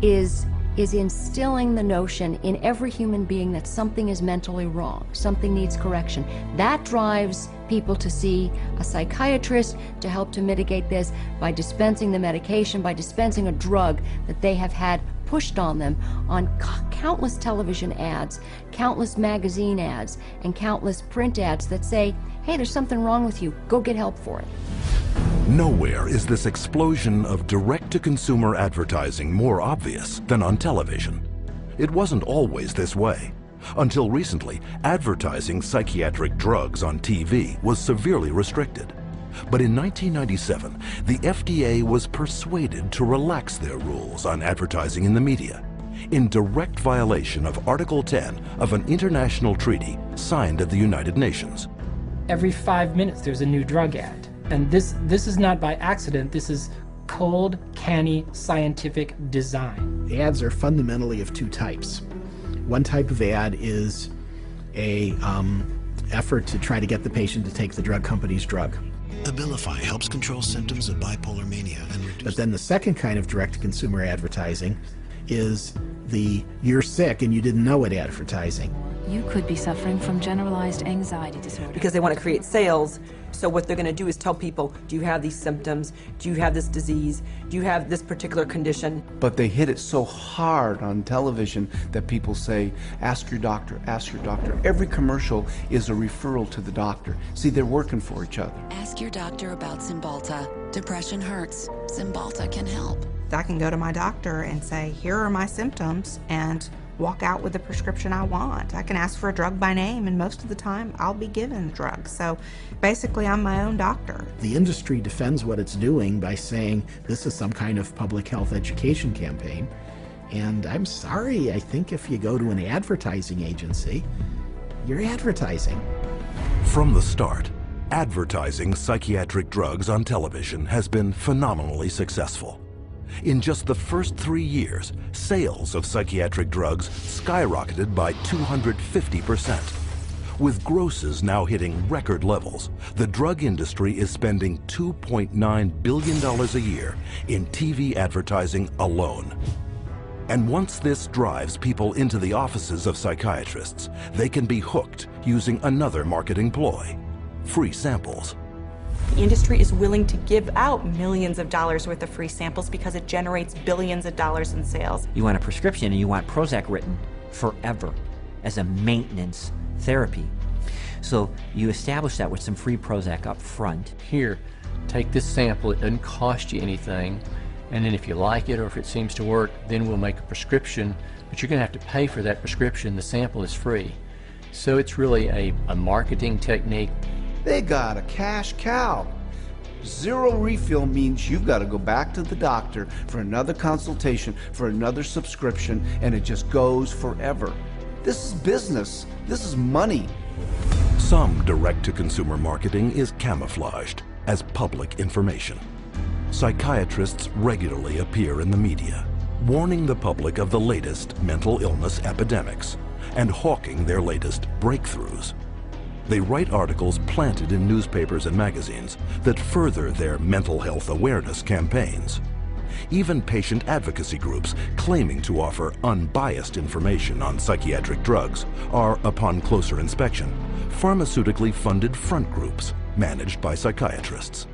is instilling the notion in every human being that something is mentally wrong, something needs correction. That drives people to see a psychiatrist to help to mitigate this by dispensing the medication, by dispensing a drug that they have had pushed on them on countless television ads, countless magazine ads, and countless print ads that say, hey, there's something wrong with you, go get help for it. Nowhere is this explosion of direct-to-consumer advertising more obvious than on television. It wasn't always this way. Until recently, advertising psychiatric drugs on TV was severely restricted. But in 1997, the FDA was persuaded to relax their rules on advertising in the media, in direct violation of Article 10 of an international treaty signed at the United Nations. Every 5 minutes there's a new drug ad. And this is not by accident, this is cold, canny, scientific design. The ads are fundamentally of two types. One type of ad is a effort to try to get the patient to take the drug company's drug. Abilify helps control symptoms of bipolar mania and reduce... But then the second kind of direct-to-consumer advertising is the you're sick and you didn't know it advertising. You could be suffering from generalized anxiety disorder. Because they want to create sales, so what they're going to do is tell people, do you have these symptoms? Do you have this disease? Do you have this particular condition? But they hit it so hard on television that people say, ask your doctor, ask your doctor. Every commercial is a referral to the doctor. See, they're working for each other. Ask your doctor about Cymbalta. Depression hurts. Cymbalta can help. I can go to my doctor and say, here are my symptoms, and walk out with the prescription I want. I can ask for a drug by name, and most of the time I'll be given the drug. So basically I'm my own doctor. The industry defends what it's doing by saying this is some kind of public health education campaign. And I'm sorry, I think if you go to an advertising agency, you're advertising. From the start, advertising psychiatric drugs on television has been phenomenally successful. In just the first 3 years, sales of psychiatric drugs skyrocketed by 250%. With grosses now hitting record levels, the drug industry is spending $2.9 billion a year in TV advertising alone. And once this drives people into the offices of psychiatrists, they can be hooked using another marketing ploy: free samples. The industry is willing to give out millions of dollars worth of free samples because it generates billions of dollars in sales. You want a prescription and you want Prozac written forever as a maintenance therapy. So you establish that with some free Prozac up front. Here, take this sample, it doesn't cost you anything, and then if you like it or if it seems to work, then we'll make a prescription, but you're going to have to pay for that prescription. The sample is free. So it's really a marketing technique. They got a cash cow. Zero refill means you've got to go back to the doctor for another consultation, for another subscription, and it just goes forever. This is business. This is money. Some direct-to-consumer marketing is camouflaged as public information. Psychiatrists regularly appear in the media, warning the public of the latest mental illness epidemics and hawking their latest breakthroughs. They write articles planted in newspapers and magazines that further their mental health awareness campaigns. Even patient advocacy groups claiming to offer unbiased information on psychiatric drugs are, upon closer inspection, pharmaceutically funded front groups managed by psychiatrists.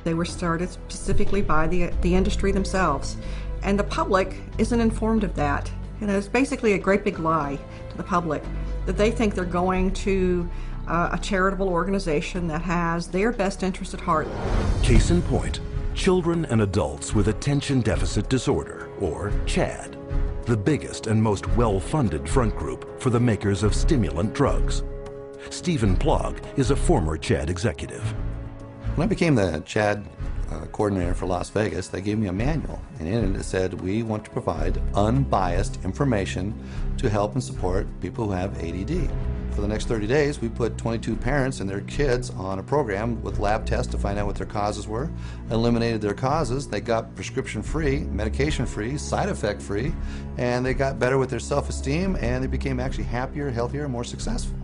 They were started specifically by the industry themselves, and the public isn't informed of that. It's basically a great big lie to the public that they think they're going to a charitable organization that has their best interest at heart. Case in point, children and adults with attention deficit disorder, or CHAD, the biggest and most well-funded front group for the makers of stimulant drugs. Stephen Plog is a former CHAD executive. When I became the CHAD coordinator for Las Vegas, they gave me a manual, and in it said, we want to provide unbiased information to help and support people who have ADD. For the next 30 days, we put 22 parents and their kids on a program with lab tests to find out what their causes were, eliminated their causes, they got prescription-free, medication-free, side-effect-free, and they got better with their self-esteem, and they became actually happier, healthier, and more successful.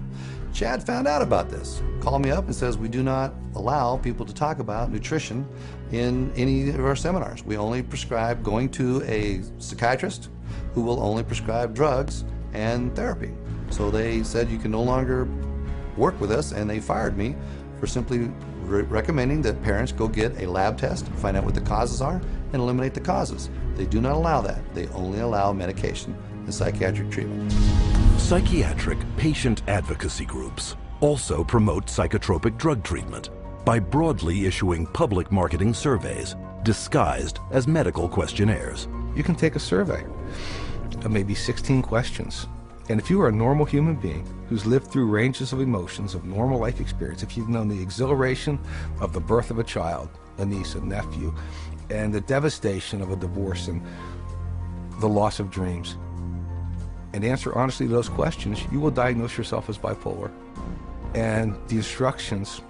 Chad found out about this, called me up and says, we do not allow people to talk about nutrition in any of our seminars. We only prescribe going to a psychiatrist who will only prescribe drugs and therapy. So they said you can no longer work with us, and they fired me for simply recommending that parents go get a lab test, find out what the causes are, and eliminate the causes. They do not allow that. They only allow medication and psychiatric treatment. Psychiatric patient advocacy groups also promote psychotropic drug treatment by broadly issuing public marketing surveys disguised as medical questionnaires. You can take a survey of maybe 16 questions. And if you are a normal human being who's lived through ranges of emotions of normal life experience, if you've known the exhilaration of the birth of a child, a niece, a nephew, and the devastation of a divorce and the loss of dreams, and answer honestly to those questions, you will diagnose yourself as bipolar. And the instructions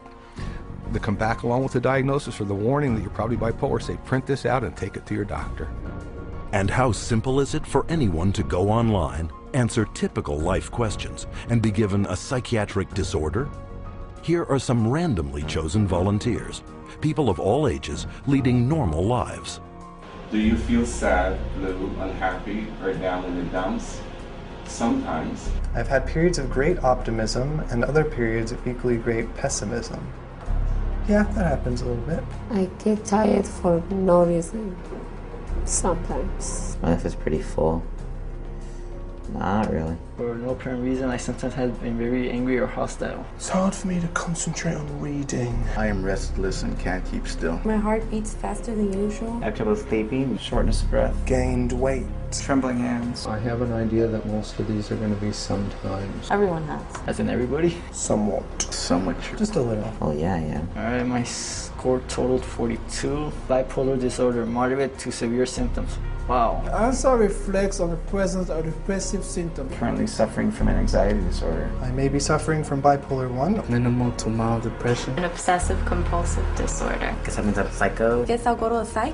that come back along with the diagnosis or the warning that you're probably bipolar say, print this out and take it to your doctor. And how simple is it for anyone to go online, answer typical life questions, and be given a psychiatric disorder? Here are some randomly chosen volunteers, people of all ages leading normal lives. Do you feel sad, blue, unhappy, or down in the dumps? Sometimes. I've had periods of great optimism and other periods of equally great pessimism. Yeah, that happens a little bit. I get tired for no reason. Sometimes. My life is pretty full. Not really. For no apparent reason, I sometimes have been very angry or hostile. It's hard for me to concentrate on reading. I am restless and can't keep still. My heart beats faster than usual. I have trouble sleeping, shortness of breath. Gained weight. Trembling hands. I have an idea that most of these are going to be sometimes. Everyone has. As in everybody? Somewhat. Somewhat true. Just a little. Oh yeah, yeah. Alright, my score totaled 42. Bipolar disorder, moderate to severe symptoms. Wow. Answer reflects on the presence of depressive symptoms. Currently suffering from an anxiety disorder. I may be suffering from bipolar 1. Minimal to mild depression. An obsessive compulsive disorder. Guess that means I'm psycho. Guess I'll go to a psych.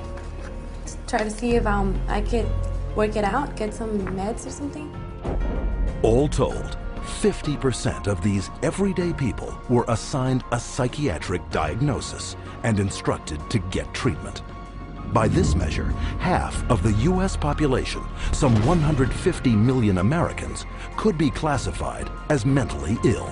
Try to see if I could work it out, get some meds or something. All told, 50% of these everyday people were assigned a psychiatric diagnosis and instructed to get treatment. By this measure, half of the U.S. population, some 150 million Americans, could be classified as mentally ill.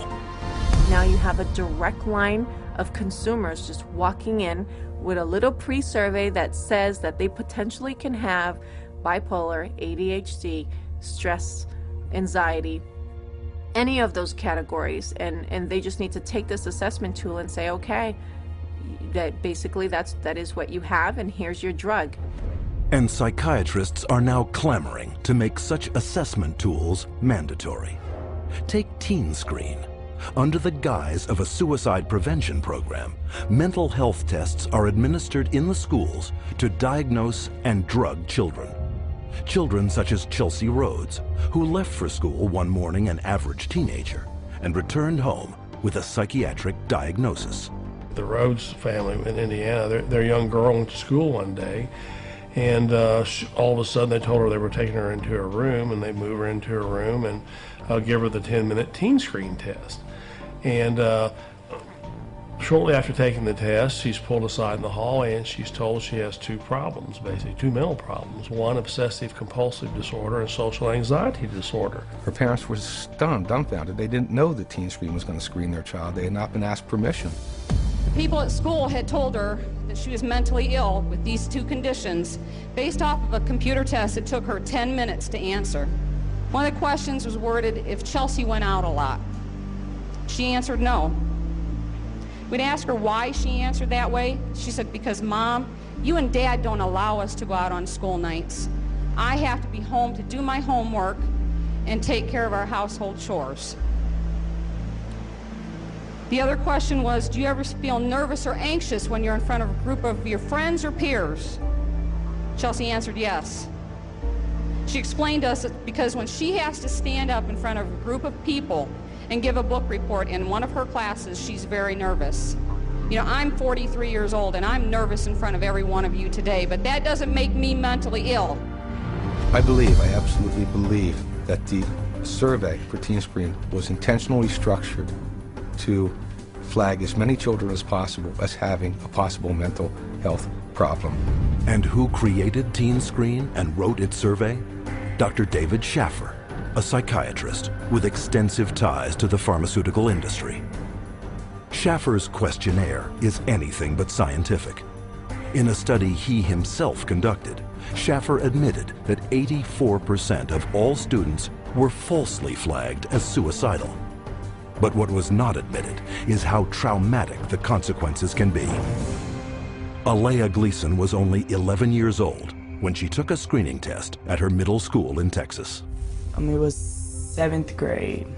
Now you have a direct line of consumers just walking in with a little pre-survey that says that they potentially can have bipolar, ADHD, stress, anxiety, any of those categories, and they just need to take this assessment tool and say, okay, that basically that is what you have, and here's your drug. And psychiatrists are now clamoring to make such assessment tools mandatory. Take Teen Screen. Under the guise of a suicide prevention program, mental health tests are administered in the schools to diagnose and drug children. Children such as Chelsea Rhodes, who left for school one morning an average teenager and returned home with a psychiatric diagnosis. The Rhodes family in Indiana, their young girl went to school one day, and all of a sudden they told her they were taking her into her room, and they move her into her room and give her the 10-minute Teen Screen test. And shortly after taking the test, she's pulled aside in the hallway and she's told she has two problems, basically, two mental problems. One, obsessive compulsive disorder, and social anxiety disorder. Her parents were stunned, dumbfounded. They didn't know that Teen Screen was going to screen their child. They had not been asked permission. People at school had told her that she was mentally ill with these two conditions based off of a computer test that took her 10 minutes to answer. One of the questions was worded if Chelsea went out a lot. She answered no. We'd ask her why she answered that way. She said, because Mom, you and Dad don't allow us to go out on school nights. I have to be home to do my homework and take care of our household chores. The other question was, do you ever feel nervous or anxious when you're in front of a group of your friends or peers? Chelsea answered yes. She explained to us that because when she has to stand up in front of a group of people and give a book report in one of her classes, she's very nervous. You know, I'm 43 years old and I'm nervous in front of every one of you today, but that doesn't make me mentally ill. I absolutely believe that the survey for Teen Screen was intentionally structured to flag as many children as possible as having a possible mental health problem. And who created Teen Screen and wrote its survey? Dr. David Schaffer, a psychiatrist with extensive ties to the pharmaceutical industry. Schaffer's questionnaire is anything but scientific. In a study he himself conducted, Schaffer admitted that 84% of all students were falsely flagged as suicidal. But what was not admitted is how traumatic the consequences can be. Alea Gleason was only 11 years old when she took a screening test at her middle school in Texas. It was 7th grade,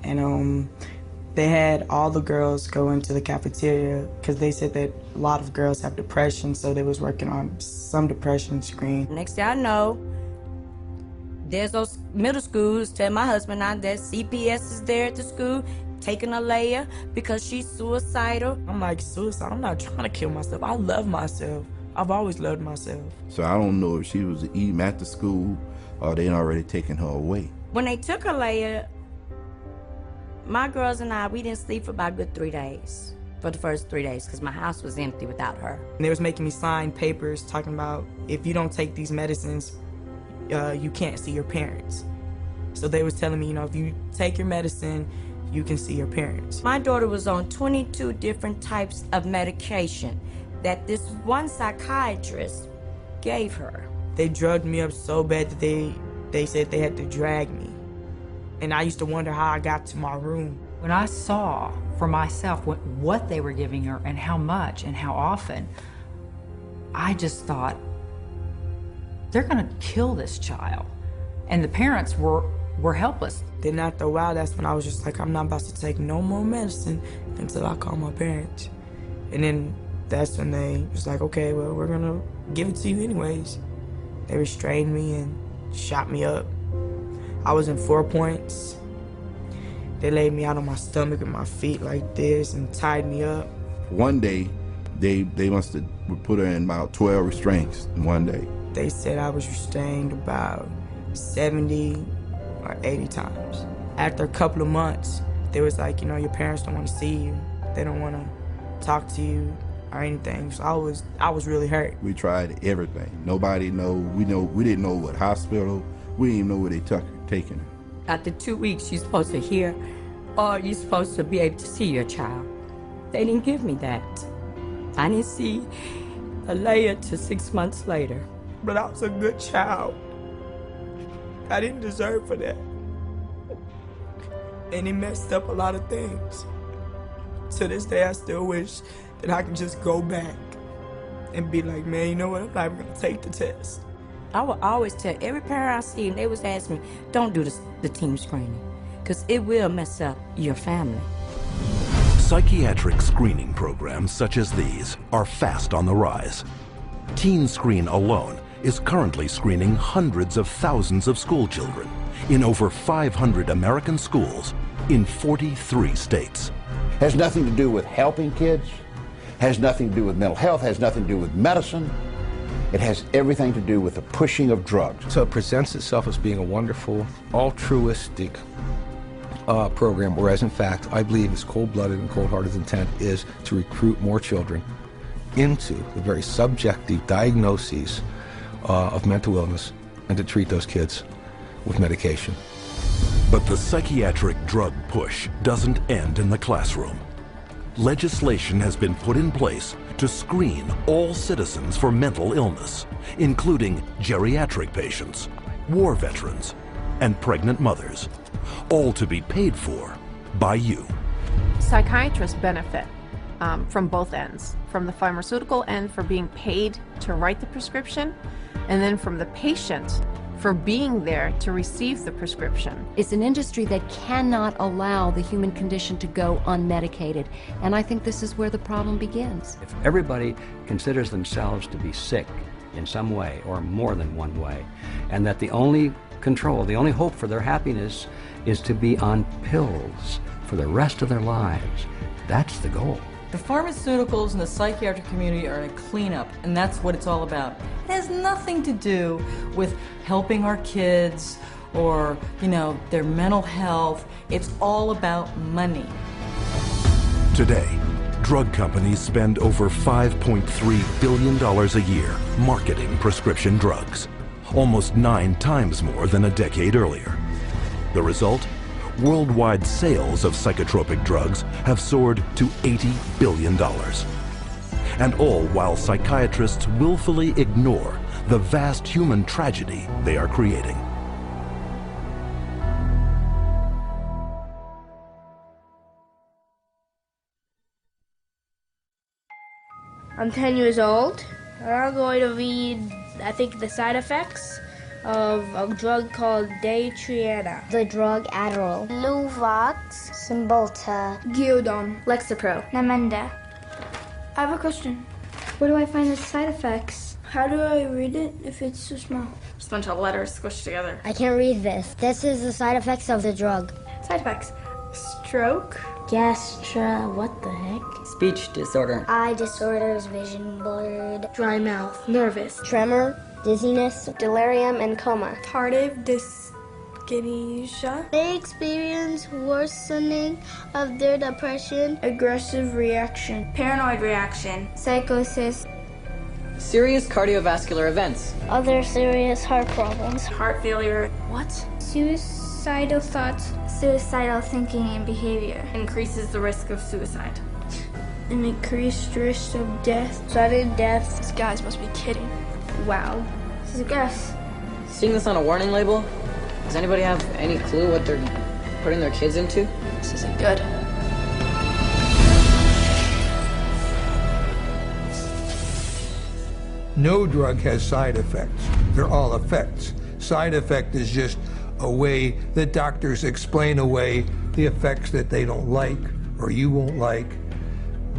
and they had all the girls go into the cafeteria because they said that a lot of girls have depression, so they was working on some depression screen. Next thing I know, there's those middle schools tell my husband now that CPS is there at the school taking Alea because she's suicidal. I'm like, suicide? I'm not trying to kill myself. I love myself. I've always loved myself. So I don't know if she was eating at the school or they already taken her away. When they took Alea, my girls and I, we didn't sleep for about a good 3 days. For the first 3 days, because my house was empty without her. And they was making me sign papers talking about if you don't take these medicines, you can't see your parents. So they was telling me, you know, if you take your medicine, you can see your parents. My daughter was on 22 different types of medication that this one psychiatrist gave her. They drugged me up so bad that they said they had to drag me. And I used to wonder how I got to my room. When I saw for myself what they were giving her and how much and how often, I just thought, they're gonna kill this child. And the parents were helpless. Then after a while, that's when I was just like, I'm not about to take no more medicine until I call my parents. And then that's when they was like, okay, well, we're gonna give it to you anyways. They restrained me and shot me up. I was in 4 points. They laid me out on my stomach with my feet like this and tied me up. One day, they must have put her in about 12 restraints in one day. They said I was restrained about 70 or 80 times. After a couple of months, they was like, you know, your parents don't want to see you. They don't want to talk to you or anything. So I was really hurt. We tried everything. Nobody know. We didn't know what hospital. We didn't even know where they taking her. After 2 weeks, you're supposed to hear, or you're supposed to be able to see your child. They didn't give me that. I didn't see a layer till 6 months later. But I was a good child. I didn't deserve for that. And he messed up a lot of things. To this day, I still wish that I could just go back and be like, man, you know what, I'm not even gonna take the test. I would always tell every parent I see, and they was asking me, don't do the team screening, because it will mess up your family. Psychiatric screening programs such as these are fast on the rise. Teen Screen alone is currently screening hundreds of thousands of school children in over 500 American schools in 43 states. Has nothing to do with helping kids, has nothing to do with mental health, has nothing to do with medicine. It has everything to do with the pushing of drugs. So it presents itself as being a wonderful, altruistic program, whereas in fact, I believe its cold-blooded and cold-hearted intent is to recruit more children into the very subjective diagnoses of mental illness and to treat those kids with medication. But the psychiatric drug push doesn't end in the classroom. Legislation has been put in place to screen all citizens for mental illness, including geriatric patients, war veterans, and pregnant mothers, all to be paid for by you. Psychiatrists benefit from both ends, from the pharmaceutical end for being paid to write the prescription, and then from the patient for being there to receive the prescription. It's an industry that cannot allow the human condition to go unmedicated, and I think this is where the problem begins. If everybody considers themselves to be sick in some way or more than one way, and that the only control, the only hope for their happiness is to be on pills for the rest of their lives, that's the goal. The pharmaceuticals and the psychiatric community are a cleanup, and that's what it's all about. It has nothing to do with helping our kids or, you know, their mental health. It's all about money. Today, drug companies spend over $5.3 billion a year marketing prescription drugs, almost 9 times more than a decade earlier. The result? Worldwide sales of psychotropic drugs have soared to $80 billion. And all while psychiatrists willfully ignore the vast human tragedy they are creating. I'm 10 years old. I'm going to read, I think, the side effects of a drug called Daytriana. The drug Adderall. Luvox. Cymbalta. Gyudon. Lexapro. Namenda. I have a question. Where do I find the side effects? How do I read it if it's so small? Just a bunch of letters squished together. I can't read this. This is the side effects of the drug. Side effects. Stroke. What the heck? Speech disorder. Eye disorders, vision blurred. Dry mouth. Nervous. Tremor. Dizziness, delirium, and coma. Tardive dyskinesia. They experience worsening of their depression. Aggressive reaction. Paranoid reaction. Psychosis. Serious cardiovascular events. Other serious heart problems. Heart failure. What? Suicide. suicidal thoughts, suicidal thinking and behavior. Increases the risk of suicide. An increased risk of death, sudden death. These guys must be kidding. Wow. This is gross. Seeing this on a warning label, does anybody have any clue what they're putting their kids into? This isn't good. No drug has side effects. They're all effects. Side effect is just a way that doctors explain away the effects that they don't like or you won't like,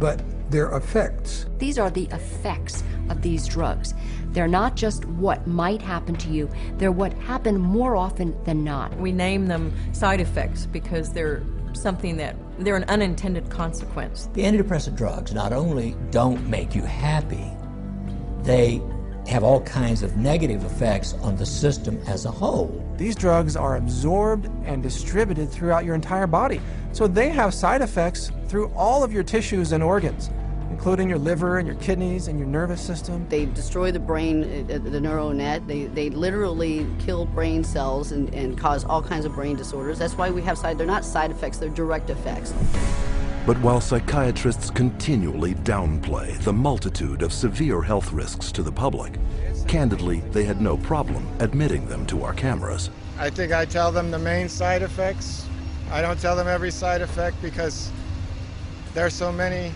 but they're effects. These are the effects of these drugs. They're not just what might happen to you, they're what happen more often than not. We name them side effects because they're an unintended consequence. The antidepressant drugs not only don't make you happy, they have all kinds of negative effects on the system as a whole. These drugs are absorbed and distributed throughout your entire body, so they have side effects through all of your tissues and organs, including your liver and your kidneys and your nervous system. They destroy the brain, the neural net. They literally kill brain cells and cause all kinds of brain disorders. That's why we have they're not side effects, they're direct effects. But while psychiatrists continually downplay the multitude of severe health risks to the public, candidly, they had no problem admitting them to our cameras. I think I tell them the main side effects. I don't tell them every side effect because there's so many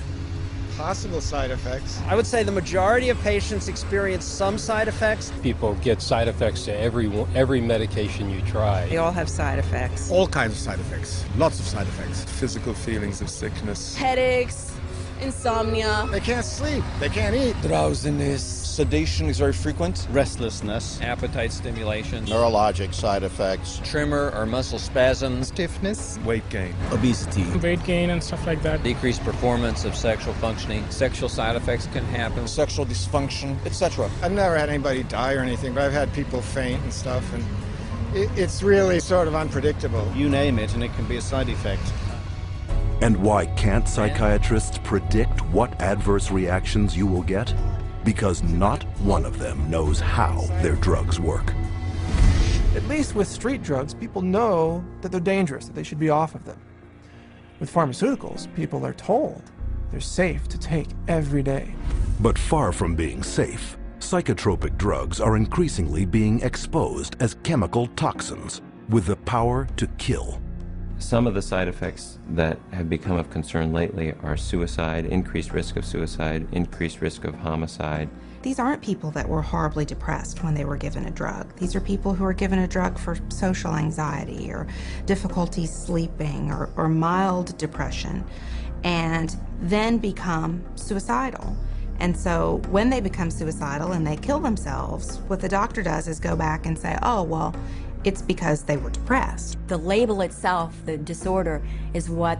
possible side effects. I would say the majority of patients experience some side effects. People get side effects to every medication you try. They all have side effects. All kinds of side effects. Lots of side effects. Physical feelings of sickness. Headaches, insomnia. They can't sleep. They can't eat. Drowsiness. Sedation is very frequent. Restlessness. Appetite stimulation. Neurologic side effects. Tremor or muscle spasms. Stiffness. Weight gain. Obesity. Weight gain and stuff like that. Decreased performance of sexual functioning. Sexual side effects can happen. Sexual dysfunction, etc. I've never had anybody die or anything, but I've had people faint and stuff, and it's really sort of unpredictable. You name it, and it can be a side effect. And why can't psychiatrists predict what adverse reactions you will get? Because not one of them knows how their drugs work. At least with street drugs, people know that they're dangerous, that they should be off of them. With pharmaceuticals, people are told they're safe to take every day. But far from being safe, psychotropic drugs are increasingly being exposed as chemical toxins with the power to kill. Some of the side effects that have become of concern lately are suicide, increased risk of suicide, increased risk of homicide. These aren't people that were horribly depressed when they were given a drug. These are people who are given a drug for social anxiety or difficulty sleeping or mild depression and then become suicidal. And so when they become suicidal and they kill themselves, what the doctor does is go back and say, oh, well, it's because they were depressed. The label itself, the disorder, is what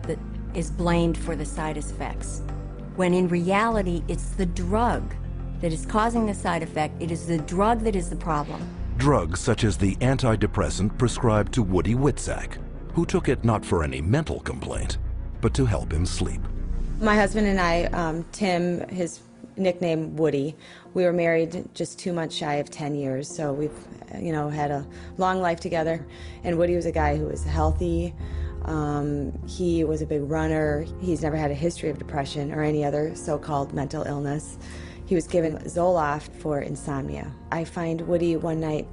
is blamed for the side effects. When in reality, it's the drug that is causing the side effect. It is the drug that is the problem. Drugs such as the antidepressant prescribed to Woody Witzak, who took it not for any mental complaint, but to help him sleep. My husband and I, Tim, his nickname Woody, we were married just 2 months shy of 10 years, so we've had a long life together. And Woody was a guy who was healthy. He was a big runner. He's never had a history of depression or any other so-called mental illness. He was given Zoloft for insomnia. I find Woody one night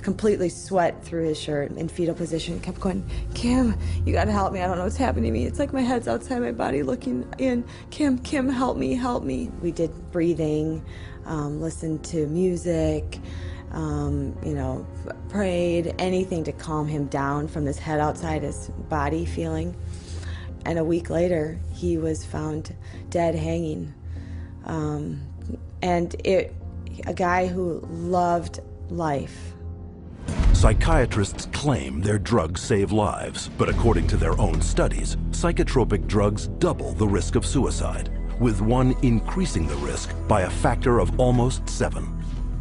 completely sweat through his shirt in fetal position, kept going, Kim, you gotta help me, I don't know what's happening to me. It's like my head's outside my body looking in. Kim, help me, help me. We did breathing, listened to music, prayed, anything to calm him down from this head outside his body feeling. And a week later, he was found dead hanging. A guy who loved life. Psychiatrists claim their drugs save lives, but according to their own studies, psychotropic drugs double the risk of suicide, with one increasing the risk by a factor of almost 7.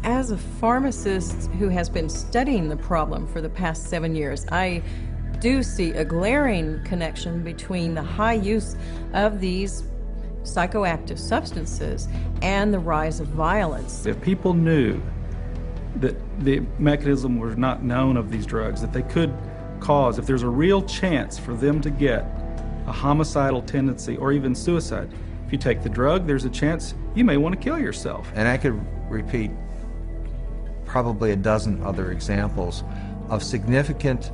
As a pharmacist who has been studying the problem for the past 7 years, I do see a glaring connection between the high use of these psychoactive substances and the rise of violence. If people knew that the mechanism was not known of these drugs, that they could cause, if there's a real chance for them to get a homicidal tendency or even suicide, if you take the drug, there's a chance you may want to kill yourself. And I could repeat probably a dozen other examples of significant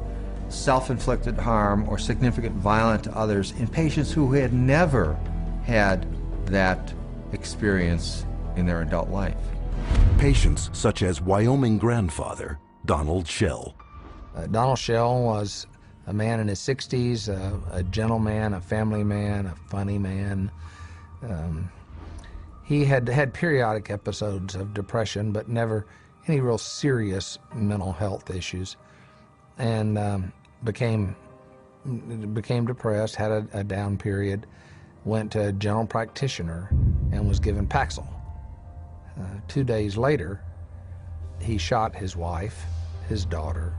self-inflicted harm or significant violence to others in patients who had never had that experience in their adult life. Patients such as Wyoming grandfather Donald Shell. Donald Shell was a man in his 60s, a gentleman, a family man, a funny man. He had had periodic episodes of depression, but never any real serious mental health issues, and became depressed, had a down period, went to a general practitioner, and was given Paxil. 2 days later, he shot his wife, his daughter,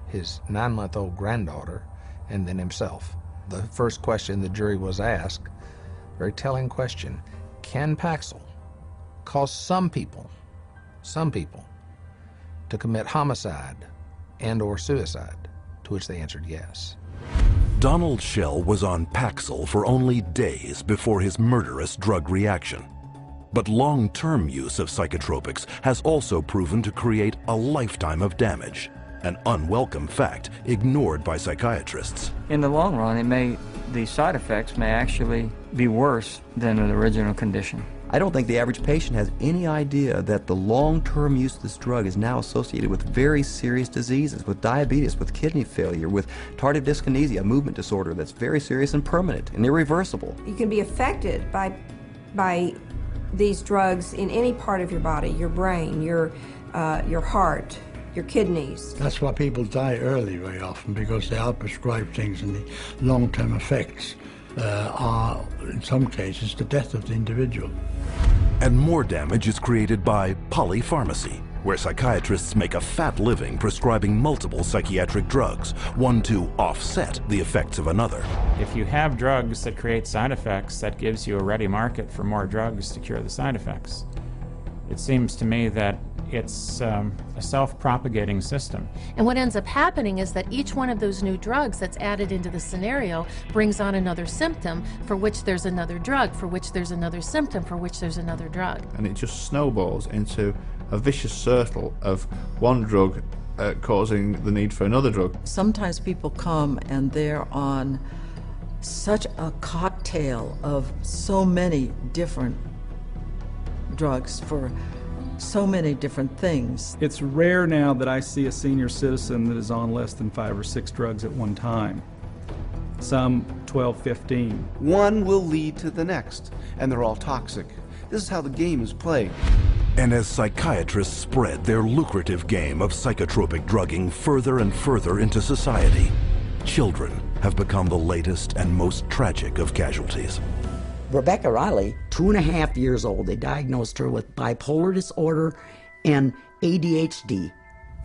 his 9-month-old granddaughter, and then himself. The first question the jury was asked, very telling question, can Paxil cause some people to commit homicide and or suicide? To which they answered yes. Donald Shell was on Paxil for only days before his murderous drug reaction. But long-term use of psychotropics has also proven to create a lifetime of damage, an unwelcome fact ignored by psychiatrists. In the long run, the side effects may actually be worse than an original condition. I don't think the average patient has any idea that the long-term use of this drug is now associated with very serious diseases, with diabetes, with kidney failure, with tardive dyskinesia, a movement disorder that's very serious and permanent and irreversible. You can be affected by these drugs in any part of your body, your brain, your heart, your kidneys. That's why people die early very often, because they are prescribed things, and the long-term effects are, in some cases, the death of the individual. And more damage is created by polypharmacy, where psychiatrists make a fat living prescribing multiple psychiatric drugs, one to offset the effects of another. If you have drugs that create side effects, that gives you a ready market for more drugs to cure the side effects. It seems to me that it's a self-propagating system. And what ends up happening is that each one of those new drugs that's added into the scenario brings on another symptom for which there's another drug, for which there's another symptom, for which there's another drug. And it just snowballs into a vicious circle of one drug causing the need for another drug. Sometimes people come and they're on such a cocktail of so many different drugs for so many different things. It's rare now that I see a senior citizen that is on less than 5 or 6 drugs at one time. Some 12, 15. One will lead to the next, and they're all toxic. This is how the game is played. And as psychiatrists spread their lucrative game of psychotropic drugging further and further into society, children have become the latest and most tragic of casualties. Rebecca Riley, 2.5 years old, they diagnosed her with bipolar disorder and ADHD.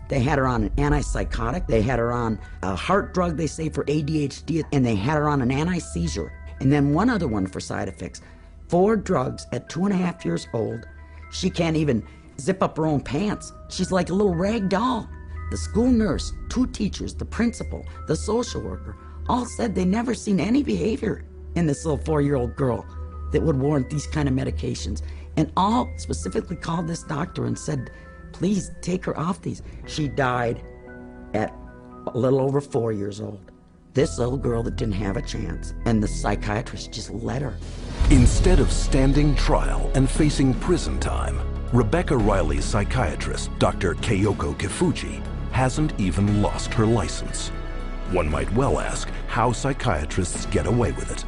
They had her on an antipsychotic, they had her on a heart drug, they say, for ADHD, and they had her on an anti-seizure. And then one other one for side effects. 4 drugs at 2.5 years old. She can't even zip up her own pants. She's like a little rag doll. The school nurse, 2 teachers, the principal, the social worker, all said they never seen any behavior in this little 4-year-old girl that would warrant these kind of medications. And all specifically called this doctor and said, please take her off these. She died at a little over 4 years old. This little girl that didn't have a chance, and the psychiatrist just let her. Instead of standing trial and facing prison time, Rebecca Riley's psychiatrist, Dr. Keiko Kifuji, hasn't even lost her license. One might well ask how psychiatrists get away with it.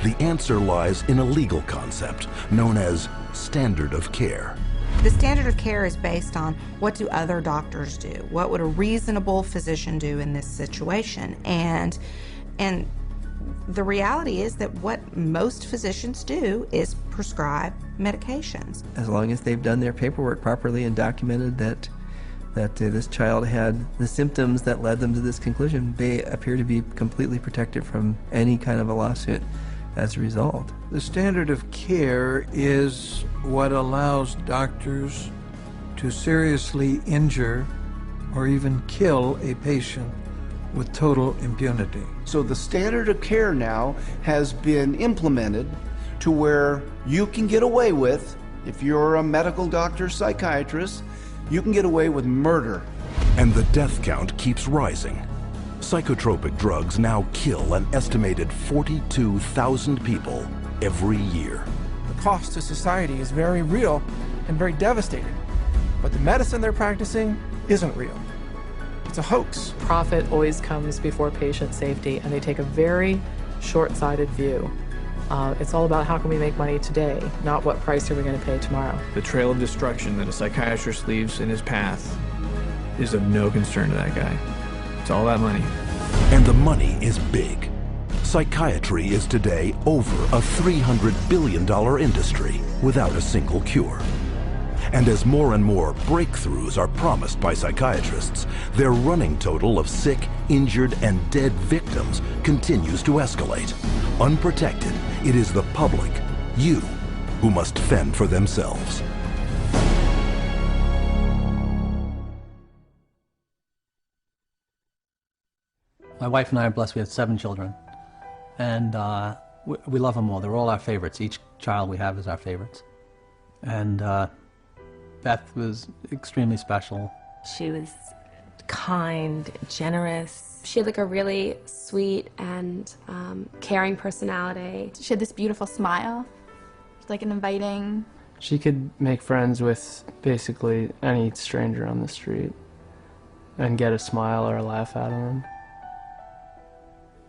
The answer lies in a legal concept known as standard of care. The standard of care is based on what do other doctors do? What would a reasonable physician do in this situation? And the reality is that what most physicians do is prescribe medications. As long as they've done their paperwork properly and documented that this child had the symptoms that led them to this conclusion, they appear to be completely protected from any kind of a lawsuit as a result. The standard of care is what allows doctors to seriously injure or even kill a patient with total impunity. So the standard of care now has been implemented to where you can get away with, if you're a medical doctor, psychiatrist, you can get away with murder. And the death count keeps rising. Psychotropic drugs now kill an estimated 42,000 people every year. The cost to society is very real and very devastating. But the medicine they're practicing isn't real. It's a hoax. Profit always comes before patient safety, and they take a very short-sighted view. It's all about how can we make money today, not what price are we going to pay tomorrow. The trail of destruction that a psychiatrist leaves in his path is of no concern to that guy. It's all about money. And the money is big. Psychiatry is today over a $300 billion industry without a single cure. And as more and more breakthroughs are promised by psychiatrists, their running total of sick, injured, and dead victims continues to escalate. Unprotected, it is the public, you, who must fend for themselves. My wife and I are blessed. We have 7 children, and we love them all. They're all our favorites. Each child we have is our favorites. And Beth was extremely special. She was kind, generous. She had like a really sweet and caring personality. She had this beautiful smile, like an inviting. She could make friends with basically any stranger on the street and get a smile or a laugh out of them.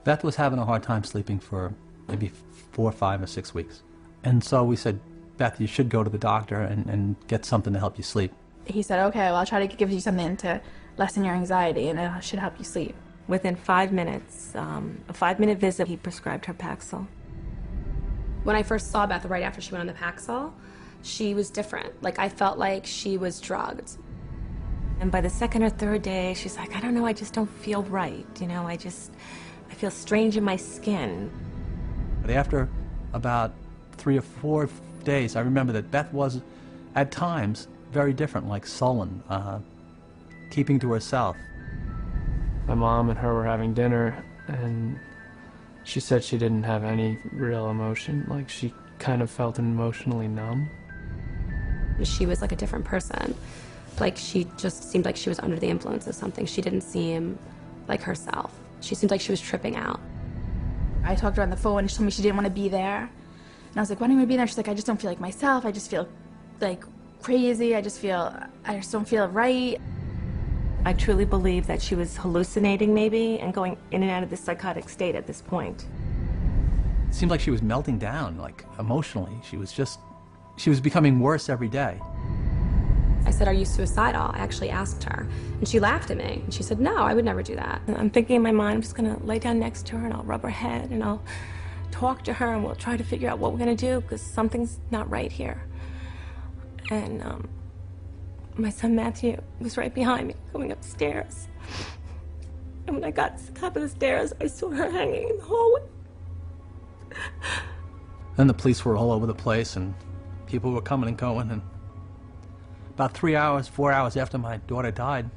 Beth was having a hard time sleeping for maybe 4, 5, or 6 weeks. And so we said, Beth, you should go to the doctor and get something to help you sleep. He said, okay, well, I'll try to give you something to lessen your anxiety, and it should help you sleep. Within 5 minutes, a 5-minute visit, he prescribed her Paxil. When I first saw Beth right after she went on the Paxil, she was different. Like, I felt like she was drugged. And by the 2nd or 3rd day, she's like, I don't know, I just don't feel right. You know, I feel strange in my skin. But after about 3 or 4 days, I remember that Beth was, at times, very different, like sullen, keeping to herself. My mom and her were having dinner, and she said she didn't have any real emotion. Like, she kind of felt emotionally numb. She was like a different person. Like, she just seemed like she was under the influence of something. She didn't seem like herself. She seemed like she was tripping out. I talked to her on the phone, and she told me she didn't want to be there. And I was like, why don't you be there? She's like, I just don't feel like myself. I just feel like crazy. I just don't feel right. I truly believe that she was hallucinating maybe and going in and out of this psychotic state at this point. It seemed like she was melting down, like emotionally. She was becoming worse every day. I said, are you suicidal? I actually asked her. And she laughed at me. And she said, no, I would never do that. I'm thinking in my mind, I'm just gonna lay down next to her and I'll rub her head and I'll talk to her and we'll try to figure out what we're gonna do because something's not right here. And my son Matthew was right behind me going upstairs. And when I got to the top of the stairs, I saw her hanging in the hallway. Then the police were all over the place and people were coming and going, and about 3 hours, 4 hours after my daughter died,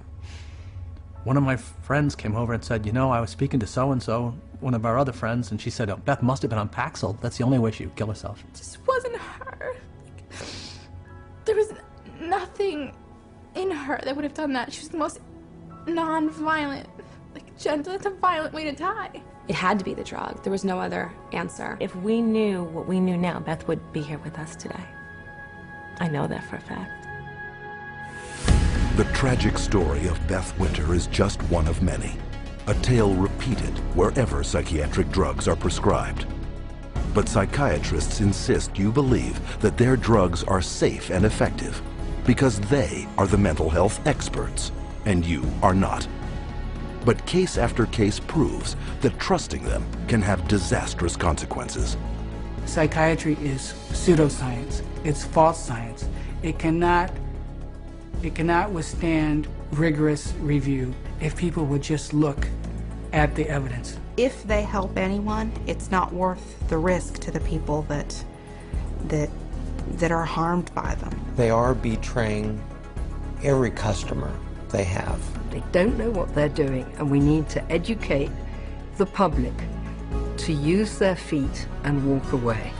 one of my friends came over and said, you know, I was speaking to so-and-so, one of our other friends, and she said, oh, Beth must have been on Paxil. That's the only way she would kill herself. It just wasn't her. There was nothing in her that would have done that. She was the most non-violent, like gentle. It's a violent way to die. It had to be the drug. There was no other answer. If we knew what we knew now, Beth would be here with us today. I know that for a fact. The tragic story of Beth Winter is just one of many, a tale repeated wherever psychiatric drugs are prescribed. But psychiatrists insist you believe that their drugs are safe and effective because they are the mental health experts and you are not. But case after case proves that trusting them can have disastrous consequences. Psychiatry is pseudoscience. It's false science. It cannot withstand rigorous review if people would just look at the evidence. If they help anyone, it's not worth the risk to the people that are harmed by them. They are betraying every customer they have. They don't know what they're doing, and we need to educate the public to use their feet and walk away.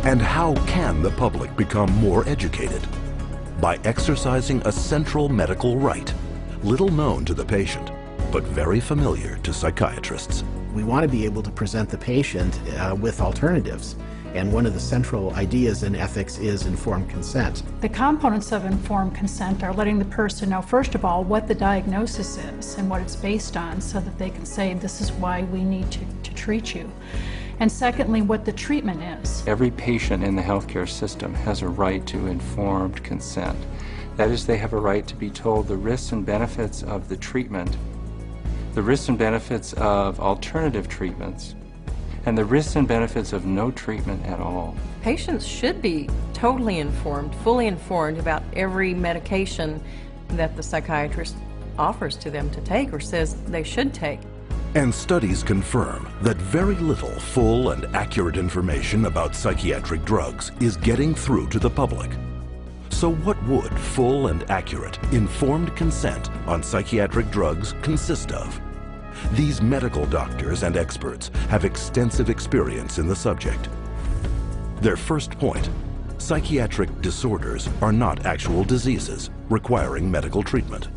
And how can the public become more educated? By exercising a central medical right, little known to the patient, but very familiar to psychiatrists. We want to be able to present the patient with alternatives. And one of the central ideas in ethics is informed consent. The components of informed consent are letting the person know, first of all, what the diagnosis is and what it's based on, so that they can say, this is why we need to treat you. And secondly, what the treatment is. Every patient in the healthcare system has a right to informed consent. That is, they have a right to be told the risks and benefits of the treatment, the risks and benefits of alternative treatments, and the risks and benefits of no treatment at all. Patients should be totally informed, fully informed about every medication that the psychiatrist offers to them to take or says they should take. And studies confirm that very little full and accurate information about psychiatric drugs is getting through to the public. So what would full and accurate, informed consent on psychiatric drugs consist of? These medical doctors and experts have extensive experience in the subject. Their first point, psychiatric disorders are not actual diseases requiring medical treatment.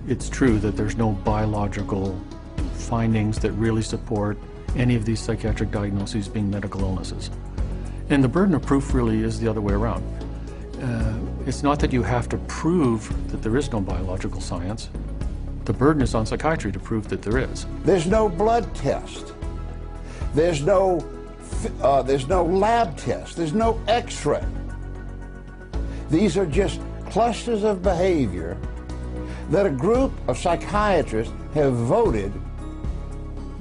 It's true that there's no biological findings that really support any of these psychiatric diagnoses being medical illnesses. And the burden of proof really is the other way around. It's not that you have to prove that there is no biological science. The burden is on psychiatry to prove that there is. There's no blood test. There's no lab test. There's no x-ray. These are just clusters of behavior that a group of psychiatrists have voted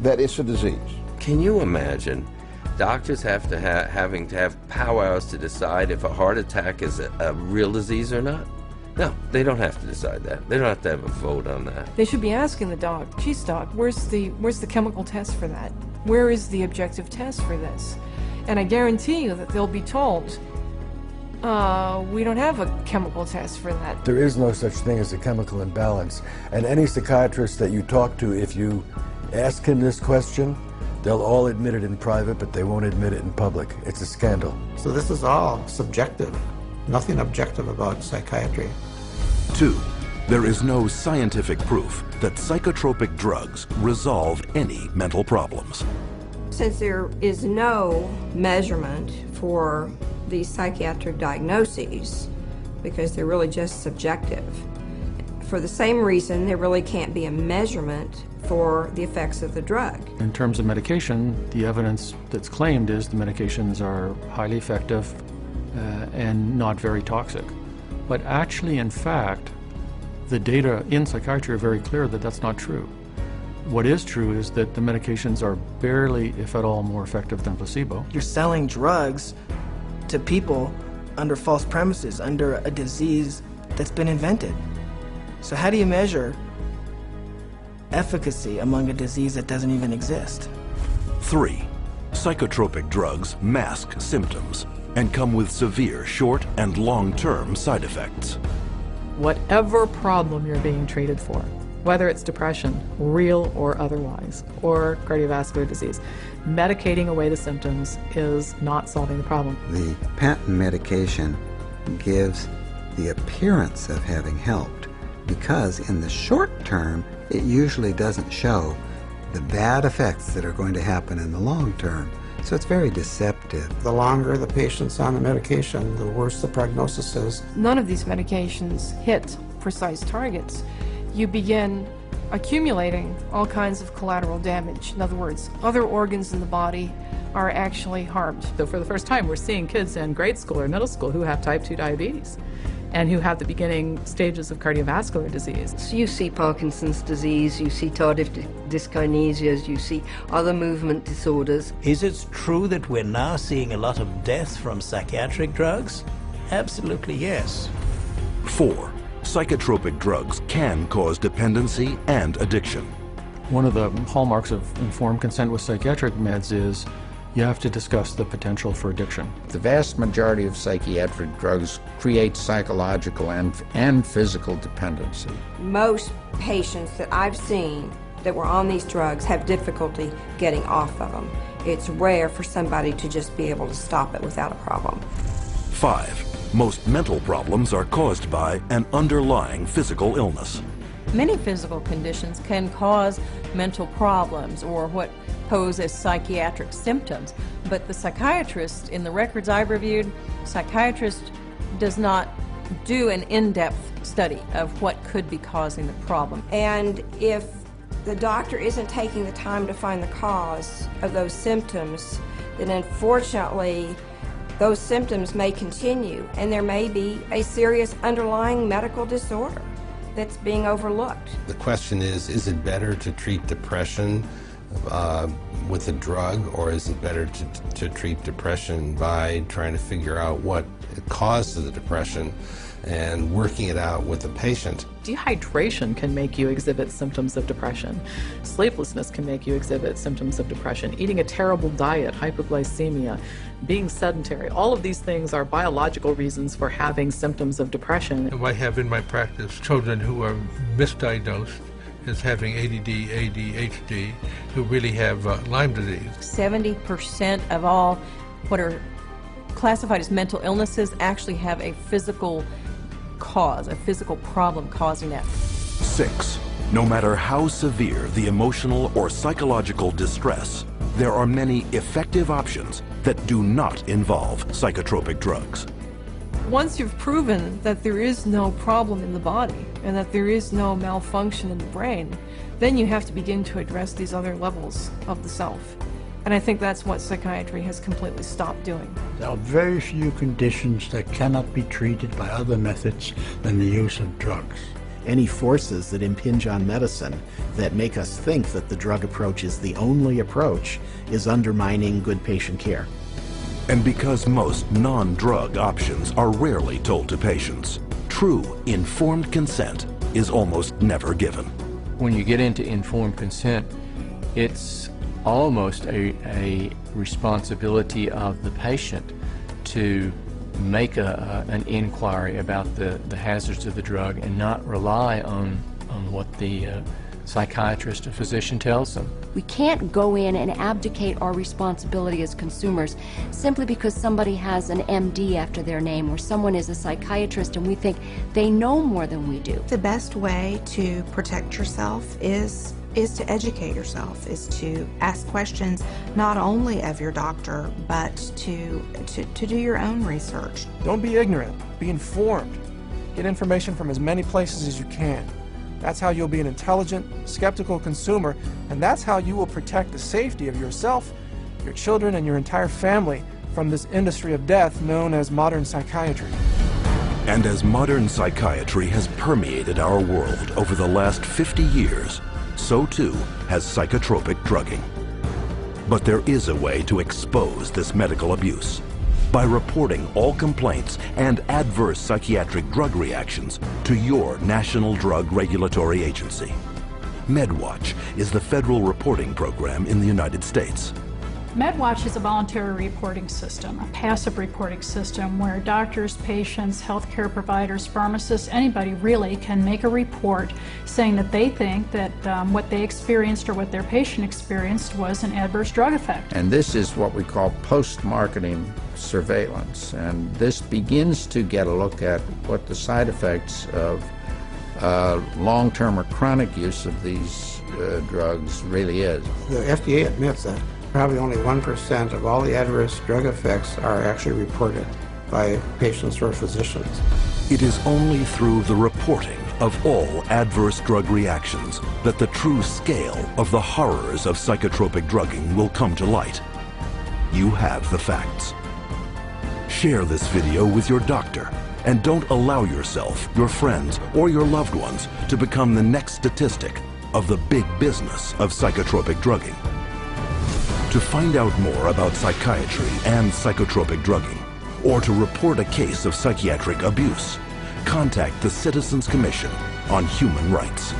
that it's a disease. Can you imagine doctors having to have powwows to decide if a heart attack is a real disease or not? No, they don't have to decide that. They don't have to have a vote on that. They should be asking the doc, geez doc, where's the chemical test for that? Where is the objective test for this? And I guarantee you that they'll be told, we don't have a chemical test for that. There is no such thing as a chemical imbalance. And any psychiatrist that you talk to, if you ask him this question, they'll all admit it in private, but they won't admit it in public. It's a scandal. So this is all subjective. Nothing objective about psychiatry. 2, there is no scientific proof that psychotropic drugs resolve any mental problems. Since there is no measurement for these psychiatric diagnoses, because they're really just subjective, for the same reason there really can't be a measurement for the effects of the drug. In terms of medication, the evidence that's claimed is the medications are highly effective and not very toxic. But actually, in fact, the data in psychiatry are very clear that that's not true. What is true is that the medications are barely, if at all, more effective than placebo. You're selling drugs to people under false premises, under a disease that's been invented. So how do you measure efficacy among a disease that doesn't even exist? 3, psychotropic drugs mask symptoms and come with severe short and long-term side effects. Whatever problem you're being treated for, whether it's depression, real or otherwise, or cardiovascular disease, medicating away the symptoms is not solving the problem. The patent medication gives the appearance of having helped because in the short term, it usually doesn't show the bad effects that are going to happen in the long term. So it's very deceptive. The longer the patient's on the medication, the worse the prognosis is. None of these medications hit precise targets. You begin accumulating all kinds of collateral damage. In other words, other organs in the body are actually harmed. So for the first time, we're seeing kids in grade school or middle school who have type 2 diabetes and who have the beginning stages of cardiovascular disease. So you see Parkinson's disease, you see tardive dyskinesias, you see other movement disorders. Is it true that we're now seeing a lot of deaths from psychiatric drugs? Absolutely yes. 4, psychotropic drugs can cause dependency and addiction. One of the hallmarks of informed consent with psychiatric meds is You have to discuss the potential for addiction. The vast majority of psychiatric drugs create psychological and physical dependency. Most patients that I've seen that were on these drugs have difficulty getting off of them. It's rare for somebody to just be able to stop it without a problem. 5. Most mental problems are caused by an underlying physical illness. Many physical conditions can cause mental problems or what pose as psychiatric symptoms, but the psychiatrist, in the records I've reviewed, psychiatrist does not do an in-depth study of what could be causing the problem. And if the doctor isn't taking the time to find the cause of those symptoms, then unfortunately those symptoms may continue and there may be a serious underlying medical disorder that's being overlooked. The question is it better to treat depression with a drug, or is it better to treat depression by trying to figure out what caused the depression and working it out with the patient? Dehydration can make you exhibit symptoms of depression. Sleeplessness can make you exhibit symptoms of depression. Eating a terrible diet, hypoglycemia, being sedentary, all of these things are biological reasons for having symptoms of depression. I have in my practice children who are misdiagnosed as having ADD, ADHD, who really have Lyme disease. 70% of all what are classified as mental illnesses actually have a physical cause, a physical problem causing that. 6. No matter how severe the emotional or psychological distress, there are many effective options that do not involve psychotropic drugs. Once you've proven that there is no problem in the body and that there is no malfunction in the brain, then you have to begin to address these other levels of the self. And I think that's what psychiatry has completely stopped doing. There are very few conditions that cannot be treated by other methods than the use of drugs. Any forces that impinge on medicine that make us think that the drug approach is the only approach is undermining good patient care. And because most non-drug options are rarely told to patients, true informed consent is almost never given. When you get into informed consent, it's almost a responsibility of the patient to make an inquiry about the hazards of the drug and not rely on what the psychiatrist or physician tells them. We can't go in and abdicate our responsibility as consumers simply because somebody has an MD after their name or someone is a psychiatrist and we think they know more than we do. The best way to protect yourself is to educate yourself, is to ask questions not only of your doctor, but to do your own research. Don't be ignorant, be informed. Get information from as many places as you can. That's how you'll be an intelligent, skeptical consumer, and that's how you will protect the safety of yourself, your children, and your entire family from this industry of death known as modern psychiatry. And as modern psychiatry has permeated our world over the last 50 years, so too has psychotropic drugging. But there is a way to expose this medical abuse by reporting all complaints and adverse psychiatric drug reactions to your National Drug Regulatory Agency. MedWatch is the federal reporting program in the United States. MedWatch is a voluntary reporting system, a passive reporting system where doctors, patients, healthcare providers, pharmacists, anybody really can make a report saying that they think that what they experienced or what their patient experienced was an adverse drug effect. And this is what we call post-marketing surveillance. And this begins to get a look at what the side effects of long-term or chronic use of these drugs really is. The FDA admits that probably only 1% of all the adverse drug effects are actually reported by patients or physicians. It is only through the reporting of all adverse drug reactions that the true scale of the horrors of psychotropic drugging will come to light. You have the facts. Share this video with your doctor and don't allow yourself, your friends, or your loved ones to become the next statistic of the big business of psychotropic drugging. To find out more about psychiatry and psychotropic drugging, or to report a case of psychiatric abuse, contact the Citizens Commission on Human Rights.